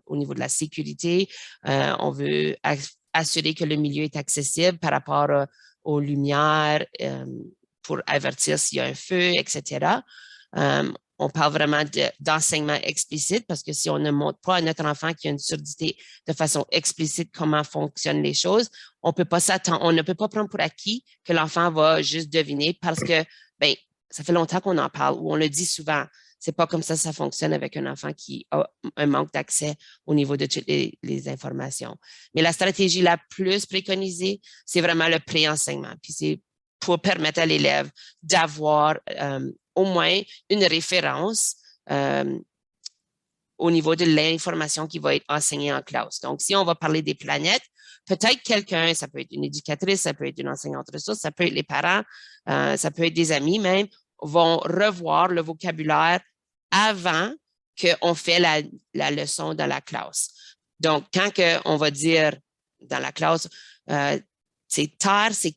au niveau de la sécurité. On veut assurer que le milieu est accessible par rapport aux lumières pour avertir s'il y a un feu, etc. On parle vraiment d'enseignement explicite parce que si on ne montre pas à notre enfant qui a une surdité de façon explicite comment fonctionnent les choses, on ne peut pas prendre pour acquis que l'enfant va juste deviner parce que, ben, ça fait longtemps qu'on en parle ou on le dit souvent. C'est pas comme ça fonctionne avec un enfant qui a un manque d'accès au niveau de toutes les informations. Mais la stratégie la plus préconisée, c'est vraiment le pré-enseignement. Puis c'est pour permettre à l'élève d'avoir au moins une référence au niveau de l'information qui va être enseignée en classe. Donc, si on va parler des planètes, peut-être quelqu'un, ça peut être une éducatrice, ça peut être une enseignante ressource, ça peut être les parents, ça peut être des amis même, vont revoir le vocabulaire avant qu'on fait la leçon dans la classe. Donc, quand on va dire dans la classe, c'est Terre, c'est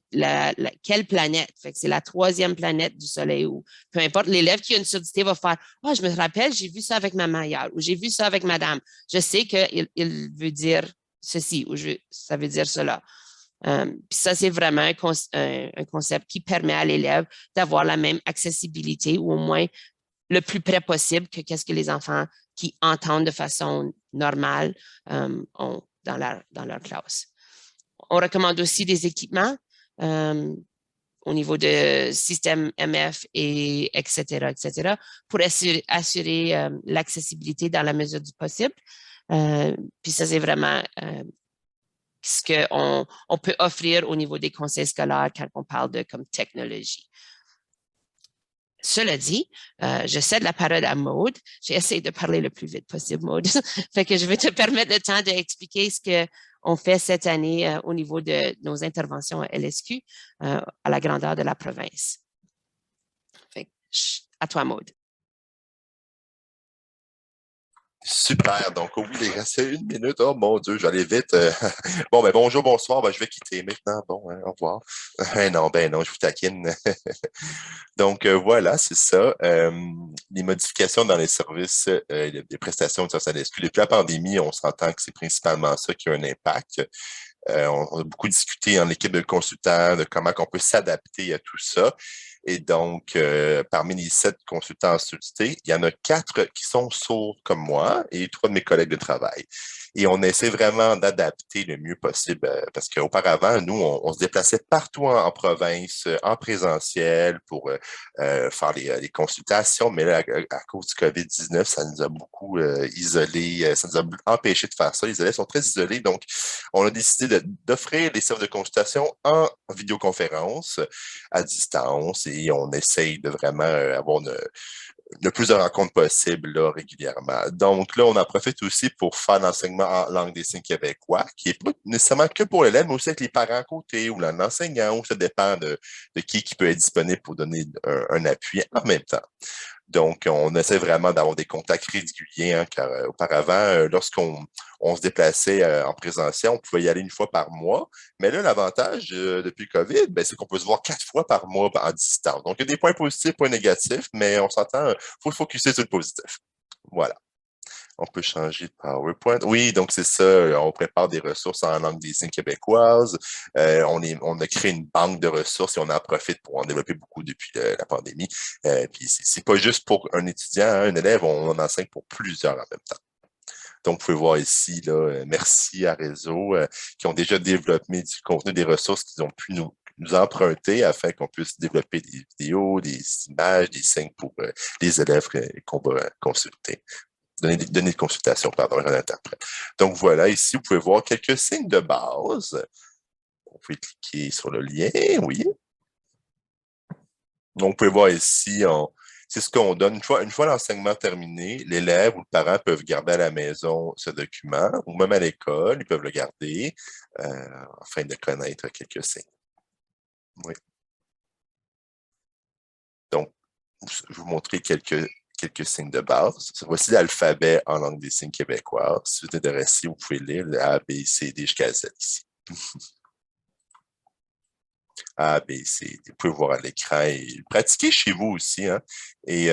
quelle planète? Fait que c'est la 3e planète du Soleil ou peu importe. L'élève qui a une surdité va faire « Ah, je me rappelle, j'ai vu ça avec maman hier ou j'ai vu ça avec madame. Je sais qu'il veut dire ceci ou ça veut dire cela. » Puis ça, c'est vraiment un concept qui permet à l'élève d'avoir la même accessibilité ou au moins le plus près possible que qu'est-ce que les enfants qui entendent de façon normale ont dans leur classe. On recommande aussi des équipements au niveau de système MF etc., pour assurer l'accessibilité dans la mesure du possible. Puis ça, c'est vraiment ce qu'on peut offrir au niveau des conseils scolaires quand on parle de comme technologie. Cela dit, je cède la parole à Maude. J'ai essayé de parler le plus vite possible, Maude. Fait que je vais te permettre le temps d'expliquer ce qu'on fait cette année au niveau de nos interventions à LSQ à la grandeur de la province. Fait que, à toi, Maude. Super. Donc, oui, il reste 1 minute. Oh mon Dieu, j'allais vite. Bon, ben bonjour, bonsoir. Ben, je vais quitter maintenant. Bon, hein, au revoir. Ben non, je vous taquine. Donc, voilà, c'est ça. Les modifications dans les services, les prestations de services à l'ESQ. Depuis la pandémie, on s'entend que c'est principalement ça qui a un impact. On a beaucoup discuté en équipe de consultants de comment on peut s'adapter à tout ça. Et donc, parmi les 7 consultants sollicités, il y en a 4 qui sont sourds comme moi et 3 de mes collègues de travail. Et on essaie vraiment d'adapter le mieux possible parce qu'auparavant, nous, on se déplaçait partout en province, en présentiel pour faire les consultations. Mais là, à cause du COVID-19, ça nous a beaucoup isolés, ça nous a empêché de faire ça. Les élèves sont très isolés. Donc, on a décidé d'offrir les services de consultation en vidéoconférence à distance et on essaye de vraiment avoir le plus de rencontres possible là, régulièrement. Donc là, on en profite aussi pour faire l'enseignement en langue des signes québécois, qui n'est pas nécessairement que pour l'élève, mais aussi avec les parents à côté ou l'enseignant, ou ça dépend de qui peut être disponible pour donner un appui en même temps. Donc, on essaie vraiment d'avoir des contacts réguliers, hein, car auparavant, lorsqu'on se déplaçait en présentiel, on pouvait y aller 1 fois par mois. Mais là, l'avantage depuis le COVID, c'est qu'on peut se voir 4 fois par mois en distance. Donc, il y a des points positifs, points négatifs, mais on s'entend, il faut se focusser sur le positif. Voilà. On peut changer de PowerPoint. Oui, donc c'est ça. On prépare des ressources en langue des signes québécoise. On a créé une banque de ressources et on en profite pour en développer beaucoup depuis la pandémie. Puis c'est pas juste pour un étudiant, hein, un élève, on enseigne pour plusieurs en même temps. Donc, vous pouvez voir ici, là, merci à Réseau qui ont déjà développé du contenu, des ressources qu'ils ont pu nous emprunter afin qu'on puisse développer des vidéos, des images, des signes pour les élèves qu'on va consulter. Donner de consultation, pardon, un interprète. Donc voilà, ici, vous pouvez voir quelques signes de base. Vous pouvez cliquer sur le lien, oui. Donc, vous pouvez voir ici, c'est ce qu'on donne. Une fois l'enseignement terminé, l'élève ou le parent peuvent garder à la maison ce document, ou même à l'école, ils peuvent le garder afin de connaître quelques signes. Oui. Donc, je vais vous montrer quelques signes de base. Voici l'alphabet en langue des signes québécois. Si vous êtes intéressé, vous pouvez lire le A, B, C, D jusqu'à Z ici. A, B, C, D. Vous pouvez voir à l'écran et pratiquer chez vous aussi. Hein? Et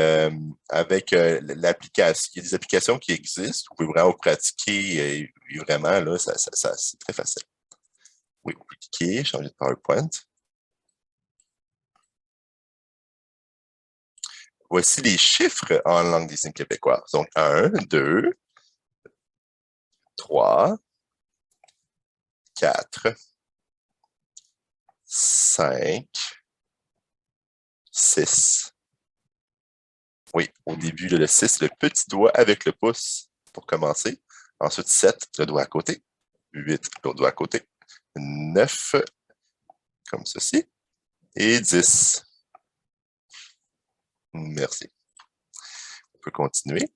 avec l'application, il y a des applications qui existent. Vous pouvez vraiment pratiquer et vraiment, là, ça c'est très facile. Oui, vous cliquez, changer de PowerPoint. Voici les chiffres en langue des signes québécoise. Donc, 1, 2, 3, 4, 5, 6. Oui, au début, le 6, le petit doigt avec le pouce pour commencer. Ensuite, 7, le doigt à côté. 8, le doigt à côté. 9, comme ceci. Et 10. Merci. On peut continuer.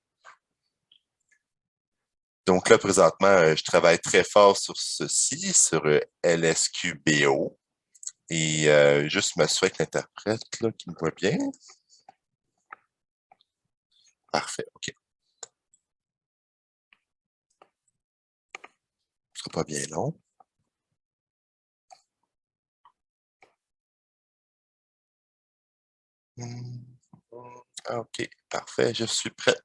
Donc là, présentement, je travaille très fort sur ceci, sur LSQBO. Et juste m'assurer que l'interprète, là, qui me voit bien. Parfait, OK. Ce sera pas bien long. OK, parfait, je suis prêt.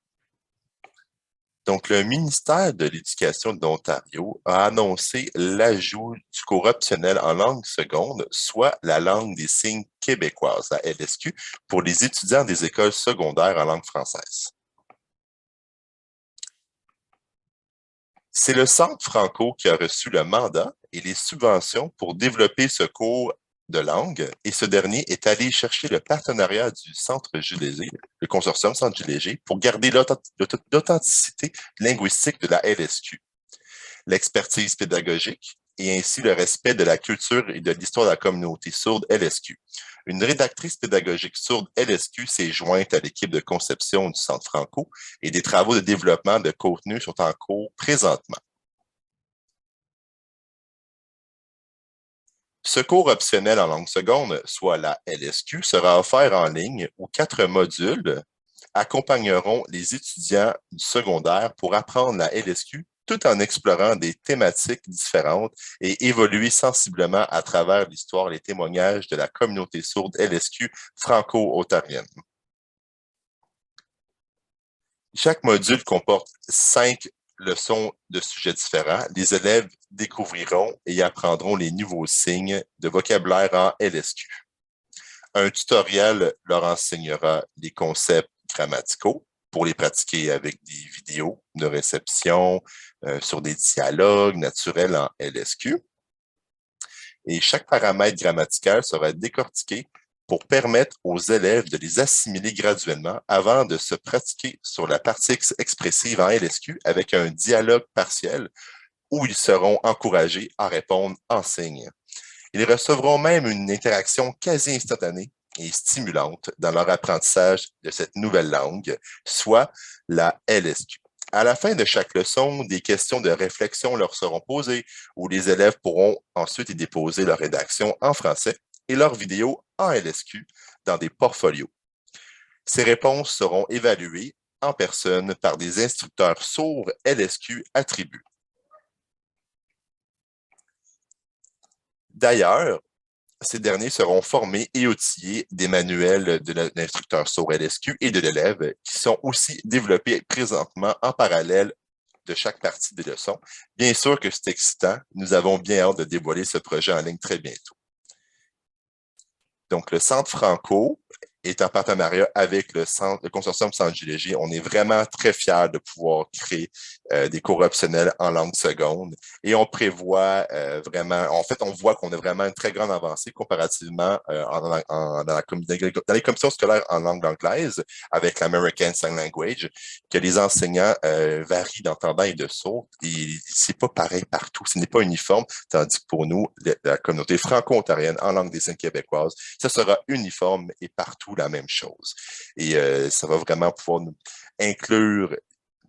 Donc, le ministère de l'Éducation de l'Ontario a annoncé l'ajout du cours optionnel en langue seconde, soit la langue des signes québécoise, la LSQ, pour les étudiants des écoles secondaires en langue française. C'est le Centre Franco qui a reçu le mandat et les subventions pour développer ce cours de langue, et ce dernier est allé chercher le partenariat du Centre Jules Léger, le consortium Centre Jules Léger, pour garder l'authenticité linguistique de la LSQ, l'expertise pédagogique et ainsi le respect de la culture et de l'histoire de la communauté sourde LSQ. Une rédactrice pédagogique sourde LSQ s'est jointe à l'équipe de conception du Centre Franco et des travaux de développement de contenu sont en cours présentement. Ce cours optionnel en langue seconde, soit la LSQ, sera offert en ligne où 4 modules accompagneront les étudiants du secondaire pour apprendre la LSQ tout en explorant des thématiques différentes et évoluer sensiblement à travers l'histoire et les témoignages de la communauté sourde LSQ franco-ontarienne. Chaque module comporte 5 leçons de sujets différents. Les élèves découvriront et apprendront les nouveaux signes de vocabulaire en LSQ. Un tutoriel leur enseignera les concepts grammaticaux pour les pratiquer avec des vidéos de réception sur des dialogues naturels en LSQ. Et chaque paramètre grammatical sera décortiqué pour permettre aux élèves de les assimiler graduellement avant de se pratiquer sur la partie expressive en LSQ avec un dialogue partiel où ils seront encouragés à répondre en signes. Ils recevront même une interaction quasi instantanée et stimulante dans leur apprentissage de cette nouvelle langue, soit la LSQ. À la fin de chaque leçon, des questions de réflexion leur seront posées où les élèves pourront ensuite y déposer leur rédaction en français et leurs vidéos en LSQ dans des portfolios. Ces réponses seront évaluées en personne par des instructeurs sourds LSQ attribués. D'ailleurs, ces derniers seront formés et outillés des manuels de l'instructeur sourd LSQ et de l'élève qui sont aussi développés présentement en parallèle de chaque partie des leçons. Bien sûr que c'est excitant. Nous avons bien hâte de dévoiler ce projet en ligne très bientôt. Donc, le Centre Franco est en partenariat avec le consortium Centre J. On est vraiment très fiers de pouvoir créer des cours optionnels en langue seconde et on prévoit vraiment, en fait, on voit qu'on a vraiment une très grande avancée comparativement dans les commissions scolaires en langue anglaise avec l'American Sign Language, que les enseignants varient d'entendants et de sourds et c'est pas pareil partout, ce n'est pas uniforme, tandis que pour nous, la communauté franco-ontarienne en langue des signes québécoise, ça sera uniforme et partout la même chose. Et ça va vraiment pouvoir nous inclure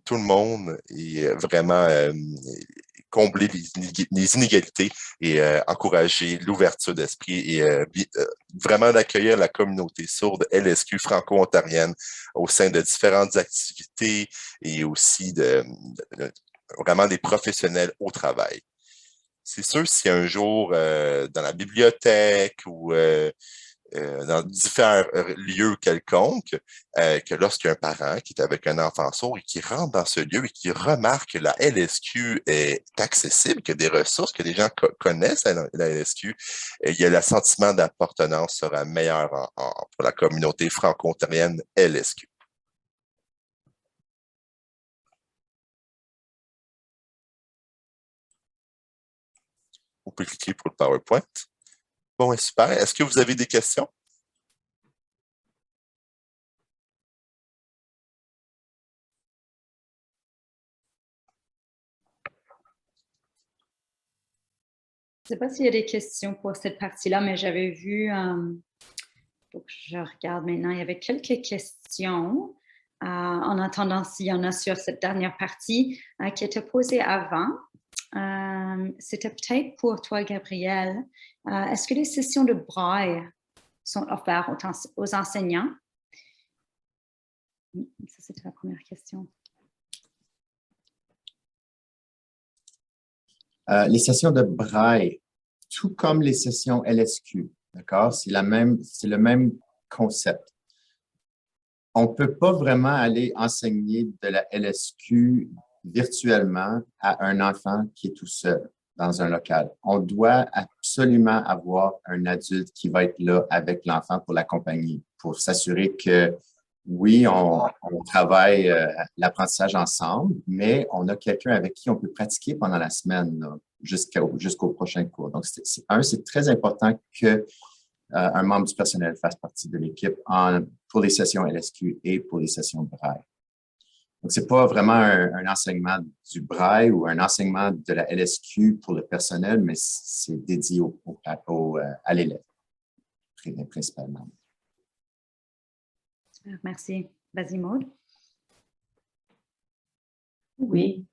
tout le monde et vraiment combler les inégalités et encourager l'ouverture d'esprit et vraiment d'accueillir la communauté sourde LSQ franco-ontarienne au sein de différentes activités et aussi vraiment des professionnels au travail. C'est sûr, si un jour dans la bibliothèque ou dans différents lieux quelconques, que lorsqu'il y a un parent qui est avec un enfant sourd et qui rentre dans ce lieu et qui remarque que la LSQ est accessible, que des ressources, que des gens connaissent la LSQ, il y a le sentiment d'appartenance sera meilleur pour la communauté franco-ontarienne LSQ. On peut cliquer pour le PowerPoint. Bon, super. Est-ce que vous avez des questions? Je ne sais pas s'il y a des questions pour cette partie-là, mais j'avais vu, donc je regarde maintenant, il y avait quelques questions. En attendant s'il y en a sur cette dernière partie qui était posée avant. C'était peut-être pour toi, Gabrielle. Est-ce que les sessions de braille sont offertes aux enseignants? Ça, c'était la première question. Les sessions de braille, tout comme les sessions LSQ, d'accord? C'est le même concept. On ne peut pas vraiment aller enseigner de la LSQ virtuellement à un enfant qui est tout seul dans un local. On doit absolument avoir un adulte qui va être là avec l'enfant pour l'accompagner, pour s'assurer que, oui, on travaille l'apprentissage ensemble, mais on a quelqu'un avec qui on peut pratiquer pendant la semaine jusqu'au prochain cours. Donc, c'est très important que un membre du personnel fasse partie de l'équipe pour les sessions LSQ et pour les sessions braille. Donc, c'est pas vraiment un enseignement du braille ou un enseignement de la LSQ pour le personnel, mais c'est dédié à l'élève principalement. Merci. Vas-y, Maude. Oui.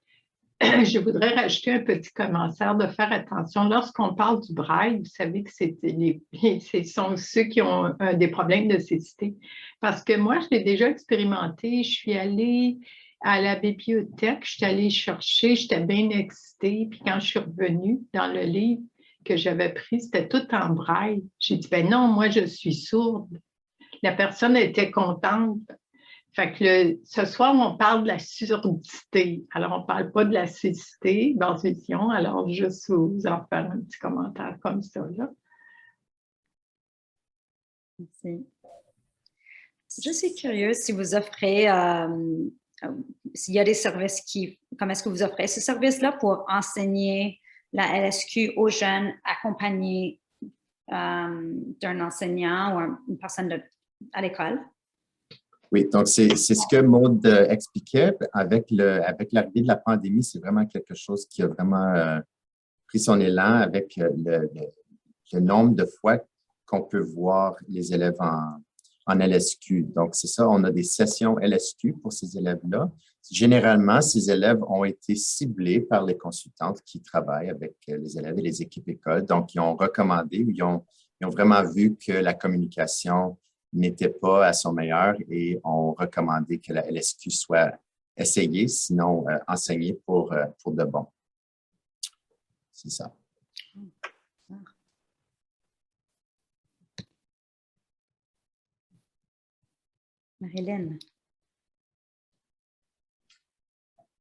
Je voudrais rajouter un petit commentaire de faire attention. Lorsqu'on parle du braille, vous savez que ce sont ceux qui ont des problèmes de cécité. Parce que moi, je l'ai déjà expérimenté. Je suis allée à la bibliothèque, je suis allée chercher, j'étais bien excitée. Puis quand je suis revenue dans le livre que j'avais pris, c'était tout en braille. J'ai dit, ben non, moi, je suis sourde. La personne était contente. Fait que ce soir, on parle de la surdité. Alors, on ne parle pas de la cécité, vision. Alors, juste vous en faire un petit commentaire comme ça, là. Merci. Je suis curieuse si vous offrez, s'il y a des services comment est-ce que vous offrez ce service-là pour enseigner la LSQ aux jeunes accompagnés d'un enseignant ou une personne à l'école? Oui, donc c'est ce que Maude expliquait. Avec l'arrivée de la pandémie, c'est vraiment quelque chose qui a vraiment pris son élan avec le nombre de fois qu'on peut voir les élèves en LSQ. Donc, c'est ça, on a des sessions LSQ pour ces élèves-là. Généralement, ces élèves ont été ciblés par les consultantes qui travaillent avec les élèves et les équipes écoles. Donc, ils ont recommandé ou ils ont vraiment vu que la communication n'était pas à son meilleur et ont recommandé que la LSQ soit essayée, sinon enseignée pour de bon. C'est ça. Marilyn.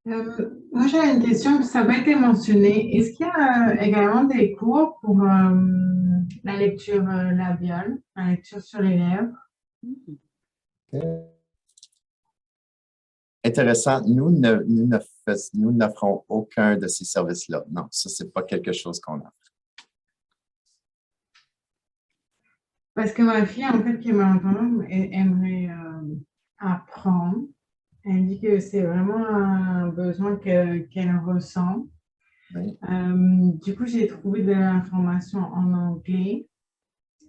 Moi, j'avais une question, ça n'a pas été mentionné. Est-ce qu'il y a également des cours pour la lecture labiale, la lecture sur les lèvres? Intéressant. Nous n'offrons aucun de ces services-là. Non, ça, ce n'est pas quelque chose qu'on offre. Parce que ma fille, en fait, qui est malentendante, aimerait apprendre. Elle dit que c'est vraiment un besoin qu'elle ressent. Oui. Du coup, j'ai trouvé de l'information en anglais.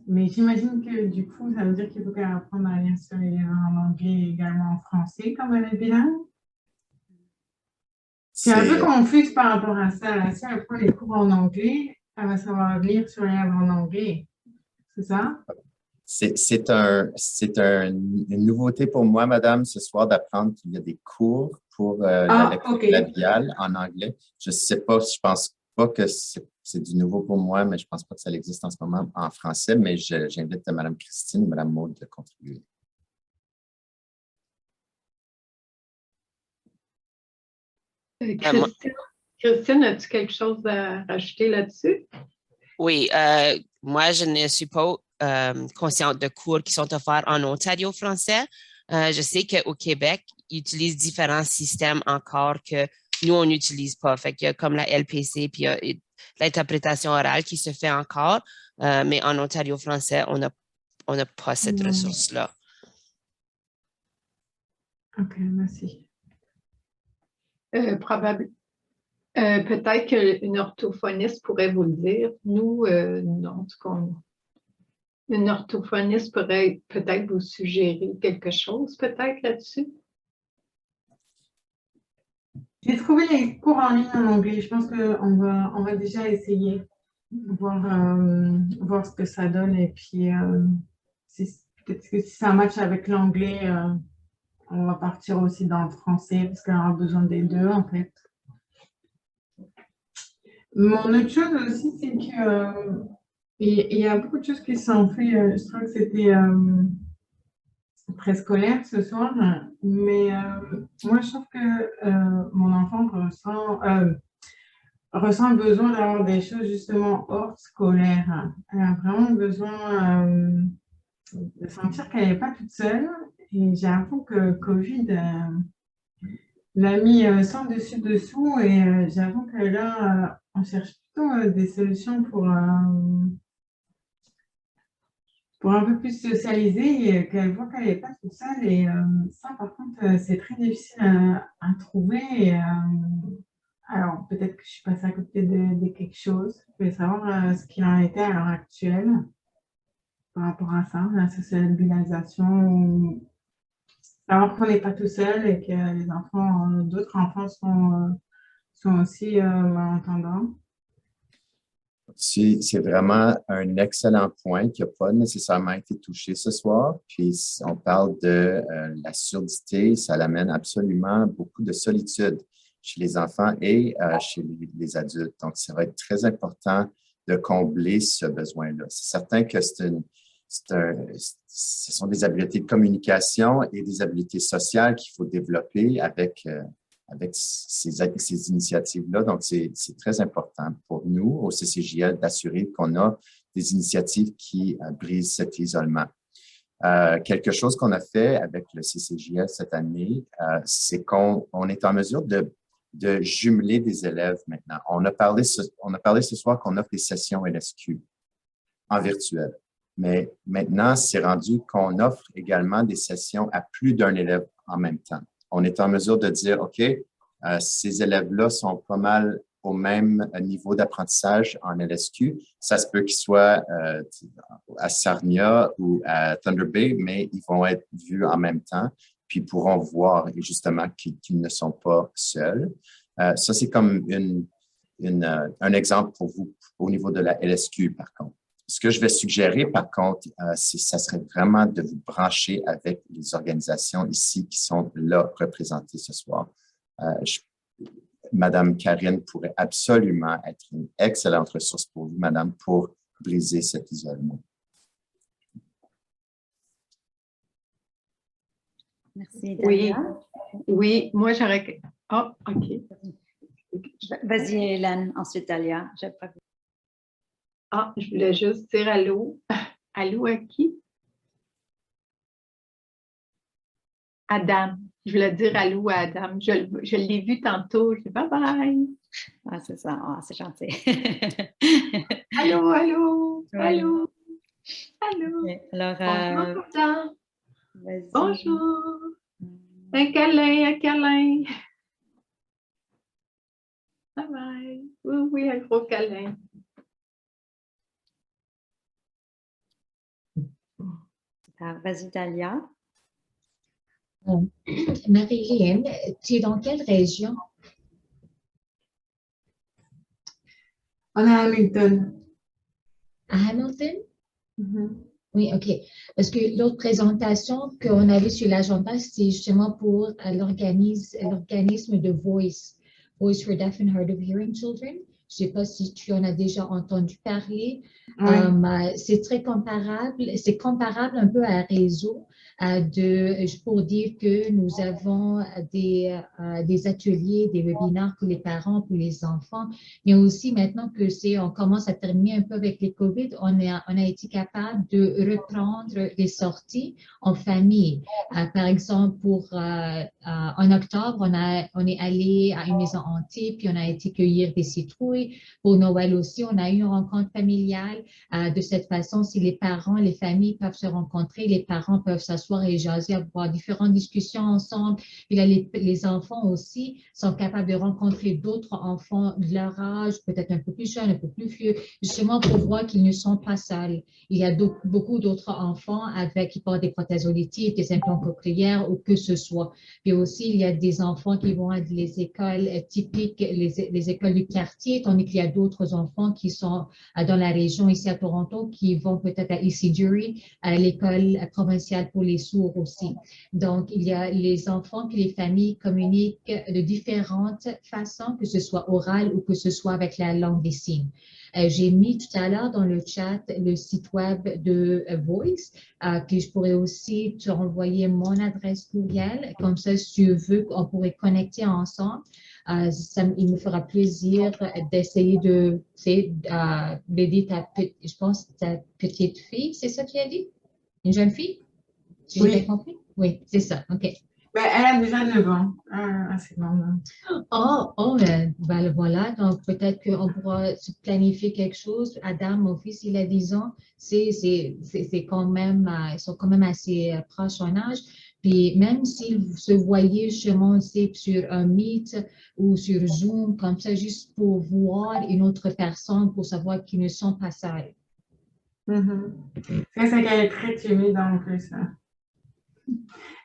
Mais j'imagine que du coup, ça veut dire qu'il faut qu'elle apprenne à lire sur les lèvres en anglais et également en français, comme elle est bilingue. Je suis un peu confuse par rapport à ça. Là. Si elle prend les cours en anglais, elle va savoir lire sur les lèvres en anglais. C'est ça? C'est une nouveauté pour moi, madame, ce soir, d'apprendre qu'il y a des cours pour la lecture labiale en anglais. Je ne sais pas, je pense pas que c'est du nouveau pour moi, mais je ne pense pas que ça existe en ce moment en français, mais j'invite Mme Christine et Mme Maude de contribuer. Christine, as-tu quelque chose à rajouter là-dessus? Oui, moi, je ne suis pas consciente de cours qui sont offerts en Ontario français. Je sais qu'au Québec, ils utilisent différents systèmes encore que nous, on n'utilise pas. Fait qu'il y a comme la LPC, puis il y a l'interprétation orale qui se fait encore, mais en Ontario français, on n'a pas cette ressource-là. OK, merci. Peut-être qu'une orthophoniste pourrait vous le dire. Nous, non. Une orthophoniste pourrait peut-être vous suggérer quelque chose, peut-être là-dessus. J'ai trouvé les cours en ligne en anglais. Je pense qu'on va déjà essayer, voir ce que ça donne. Et puis, peut-être que si ça match avec l'anglais, on va partir aussi dans le français parce qu'on aura besoin des deux, en fait. Mon autre chose aussi, c'est que il y a beaucoup de choses qui sont faites. Je crois que c'était préscolaire ce soir, mais moi, je trouve que mon enfant ressent le besoin d'avoir des choses justement hors scolaire. Elle a vraiment besoin de sentir qu'elle n'est pas toute seule. Et j'ai l'impression que Covid l'a mis sans dessus-dessous et j'ai l'impression que là, on cherche plutôt des solutions pour un peu plus socialiser et qu'elle voit qu'elle n'est pas toute seule. Et ça, par contre, c'est très difficile à trouver. Et, alors, peut-être que je suis passée à côté de quelque chose. Je voulais savoir ce qu'il en était à l'heure actuelle. par rapport à ça, la socialisation, savoir qu'on n'est pas tout seul et que les enfants, d'autres enfants sont aussi malentendants. C'est vraiment un excellent point qui n'a pas nécessairement été touché ce soir. Puis, on parle de la surdité, ça l'amène absolument beaucoup de solitude chez les enfants et chez les adultes. Donc, ça va être très important de combler ce besoin-là. C'est certain que ce sont des habiletés de communication et des habiletés sociales qu'il faut développer avec ces initiatives-là. Donc, c'est très important pour nous, au CCJL, d'assurer qu'on a des initiatives qui brisent cet isolement. Quelque chose qu'on a fait avec le CCJL cette année, c'est qu'on est en mesure de jumeler des élèves maintenant. On a parlé ce soir qu'on offre des sessions LSQ en virtuel. Mais maintenant, c'est rendu qu'on offre également des sessions à plus d'un élève en même temps. On est en mesure de dire, OK, ces élèves-là sont pas mal au même niveau d'apprentissage en LSQ. Ça se peut qu'ils soient à Sarnia ou à Thunder Bay, mais ils vont être vus en même temps, puis pourront voir et justement qu'ils ne sont pas seuls. Ça, c'est comme un exemple pour vous au niveau de la LSQ, par contre. Ce que je vais suggérer, par contre, ça serait vraiment de vous brancher avec les organisations ici qui sont là représentées ce soir. Madame Karine pourrait absolument être une excellente ressource pour vous, Madame, pour briser cet isolement. Merci, Dalia. Oui, moi j'aurais... Oh, OK. Vas-y, Hélène, ensuite Dalia. Je voulais juste dire allô. Allô à qui? Adam. Je voulais dire allô à Adam. Je l'ai vu tantôt. Je dis bye-bye. Ah, c'est ça. Ah, c'est gentil. Allô, allô. Ouais. Allô. Allô. Okay. Alors, bonjour, Adam. vas-y. Bonjour. Un câlin, un câlin. Bye-bye. Oui, oui, un gros câlin. Vas-y, Dalia. Marie-Hélène, tu es dans quelle région? On est à Hamilton. À Hamilton? Oui, OK. Parce que l'autre présentation qu'on avait sur l'agenda, c'était justement pour l'organisme de Voice for Deaf and Hard of Hearing Children. Je ne sais pas si tu en as déjà entendu parler. Oui. C'est très comparable. C'est comparable un peu à un réseau pour dire que nous avons des ateliers, des webinaires pour les parents, pour les enfants, mais aussi maintenant que on commence à terminer un peu avec les COVID, on a été capable de reprendre les sorties en famille. Par exemple, en octobre, on est allé à une maison hantée, puis on a été cueillir des citrouilles. Pour Noël aussi, on a eu une rencontre familiale. De cette façon, si les parents, les familles peuvent se rencontrer, les parents peuvent s'asseoir et jaser, avoir différentes discussions ensemble. Puis là, les enfants aussi sont capables de rencontrer d'autres enfants de leur âge, peut-être un peu plus jeunes, un peu plus vieux, justement pour voir qu'ils ne sont pas seuls. Il y a beaucoup d'autres enfants qui portent des prothèses auditives, des implants cochléaires ou que ce soit. Puis aussi, il y a des enfants qui vont à les écoles typiques, les écoles du quartier, tandis qu'il y a d'autres enfants qui sont dans la région ici à Toronto, qui vont peut-être à ECDury, à l'école provinciale pour les sourds aussi. Donc, il y a les enfants puis les familles communiquent de différentes façons, que ce soit oral ou que ce soit avec la langue des signes. J'ai mis tout à l'heure dans le chat le site web de Voice, que je pourrais aussi te renvoyer mon adresse courriel. Comme ça, si tu veux, on pourrait connecter ensemble. Il me fera plaisir d'essayer d'aider je pense, ta petite fille, c'est ça que tu as dit? Une jeune fille? Si j'ai bien compris? Oui, c'est ça, OK. Ben, elle a déjà 9 ans. C'est normal. Ben, voilà, donc peut-être qu'on pourra planifier quelque chose. Adam, mon fils, il a 10 ans. C'est quand même, ils sont quand même assez proches en âge. Puis même s'ils se voyaient justement sur un Meet ou sur Zoom, comme ça, juste pour voir une autre personne, pour savoir qu'ils ne sont pas seuls. C'est ça qu'elle est très timide en plus.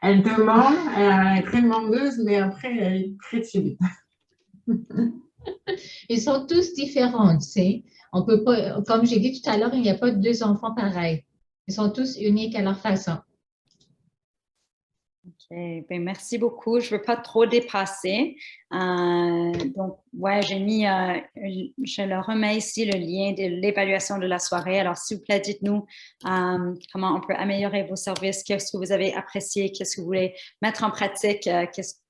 Elle demande, elle est très demandeuse, mais après, elle est très timide. Ils sont tous différents, tu sais. On peut pas, comme j'ai dit tout à l'heure, il n'y a pas deux enfants pareils. Ils sont tous uniques à leur façon. OK, ben merci beaucoup. Je ne veux pas trop dépasser. Donc, ouais, je leur remets ici le lien de l'évaluation de la soirée. Alors, s'il vous plaît, dites-nous comment on peut améliorer vos services, qu'est-ce que vous avez apprécié, qu'est-ce que vous voulez mettre en pratique,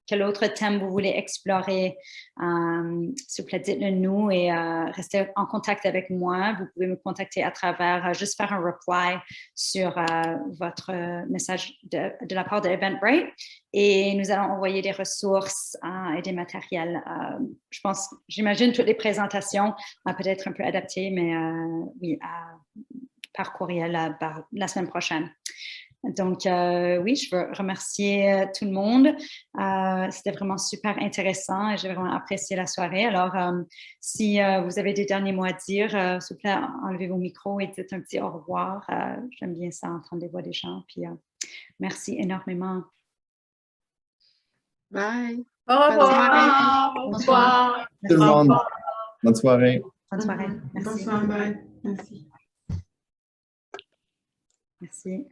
quel autre thème vous voulez explorer. S'il vous plaît, dites-le nous et restez en contact avec moi. Vous pouvez me contacter à travers, juste faire un reply sur votre message de la part de Eventbrite et nous allons envoyer des ressources et des matériels. J'imagine toutes les présentations, peut-être un peu adaptées, mais oui, par courriel la semaine prochaine. Donc, oui, je veux remercier tout le monde. C'était vraiment super intéressant et j'ai vraiment apprécié la soirée. Alors, si vous avez des derniers mots à dire, s'il vous plaît, enlevez vos micros et dites un petit au revoir. J'aime bien ça, entendre les voix des gens. Puis, merci énormément. Bye. Au revoir. Bonsoir. Tout le monde. Bonne soirée. Bonne soirée. Merci. Bonsoir, bye. Merci. Merci.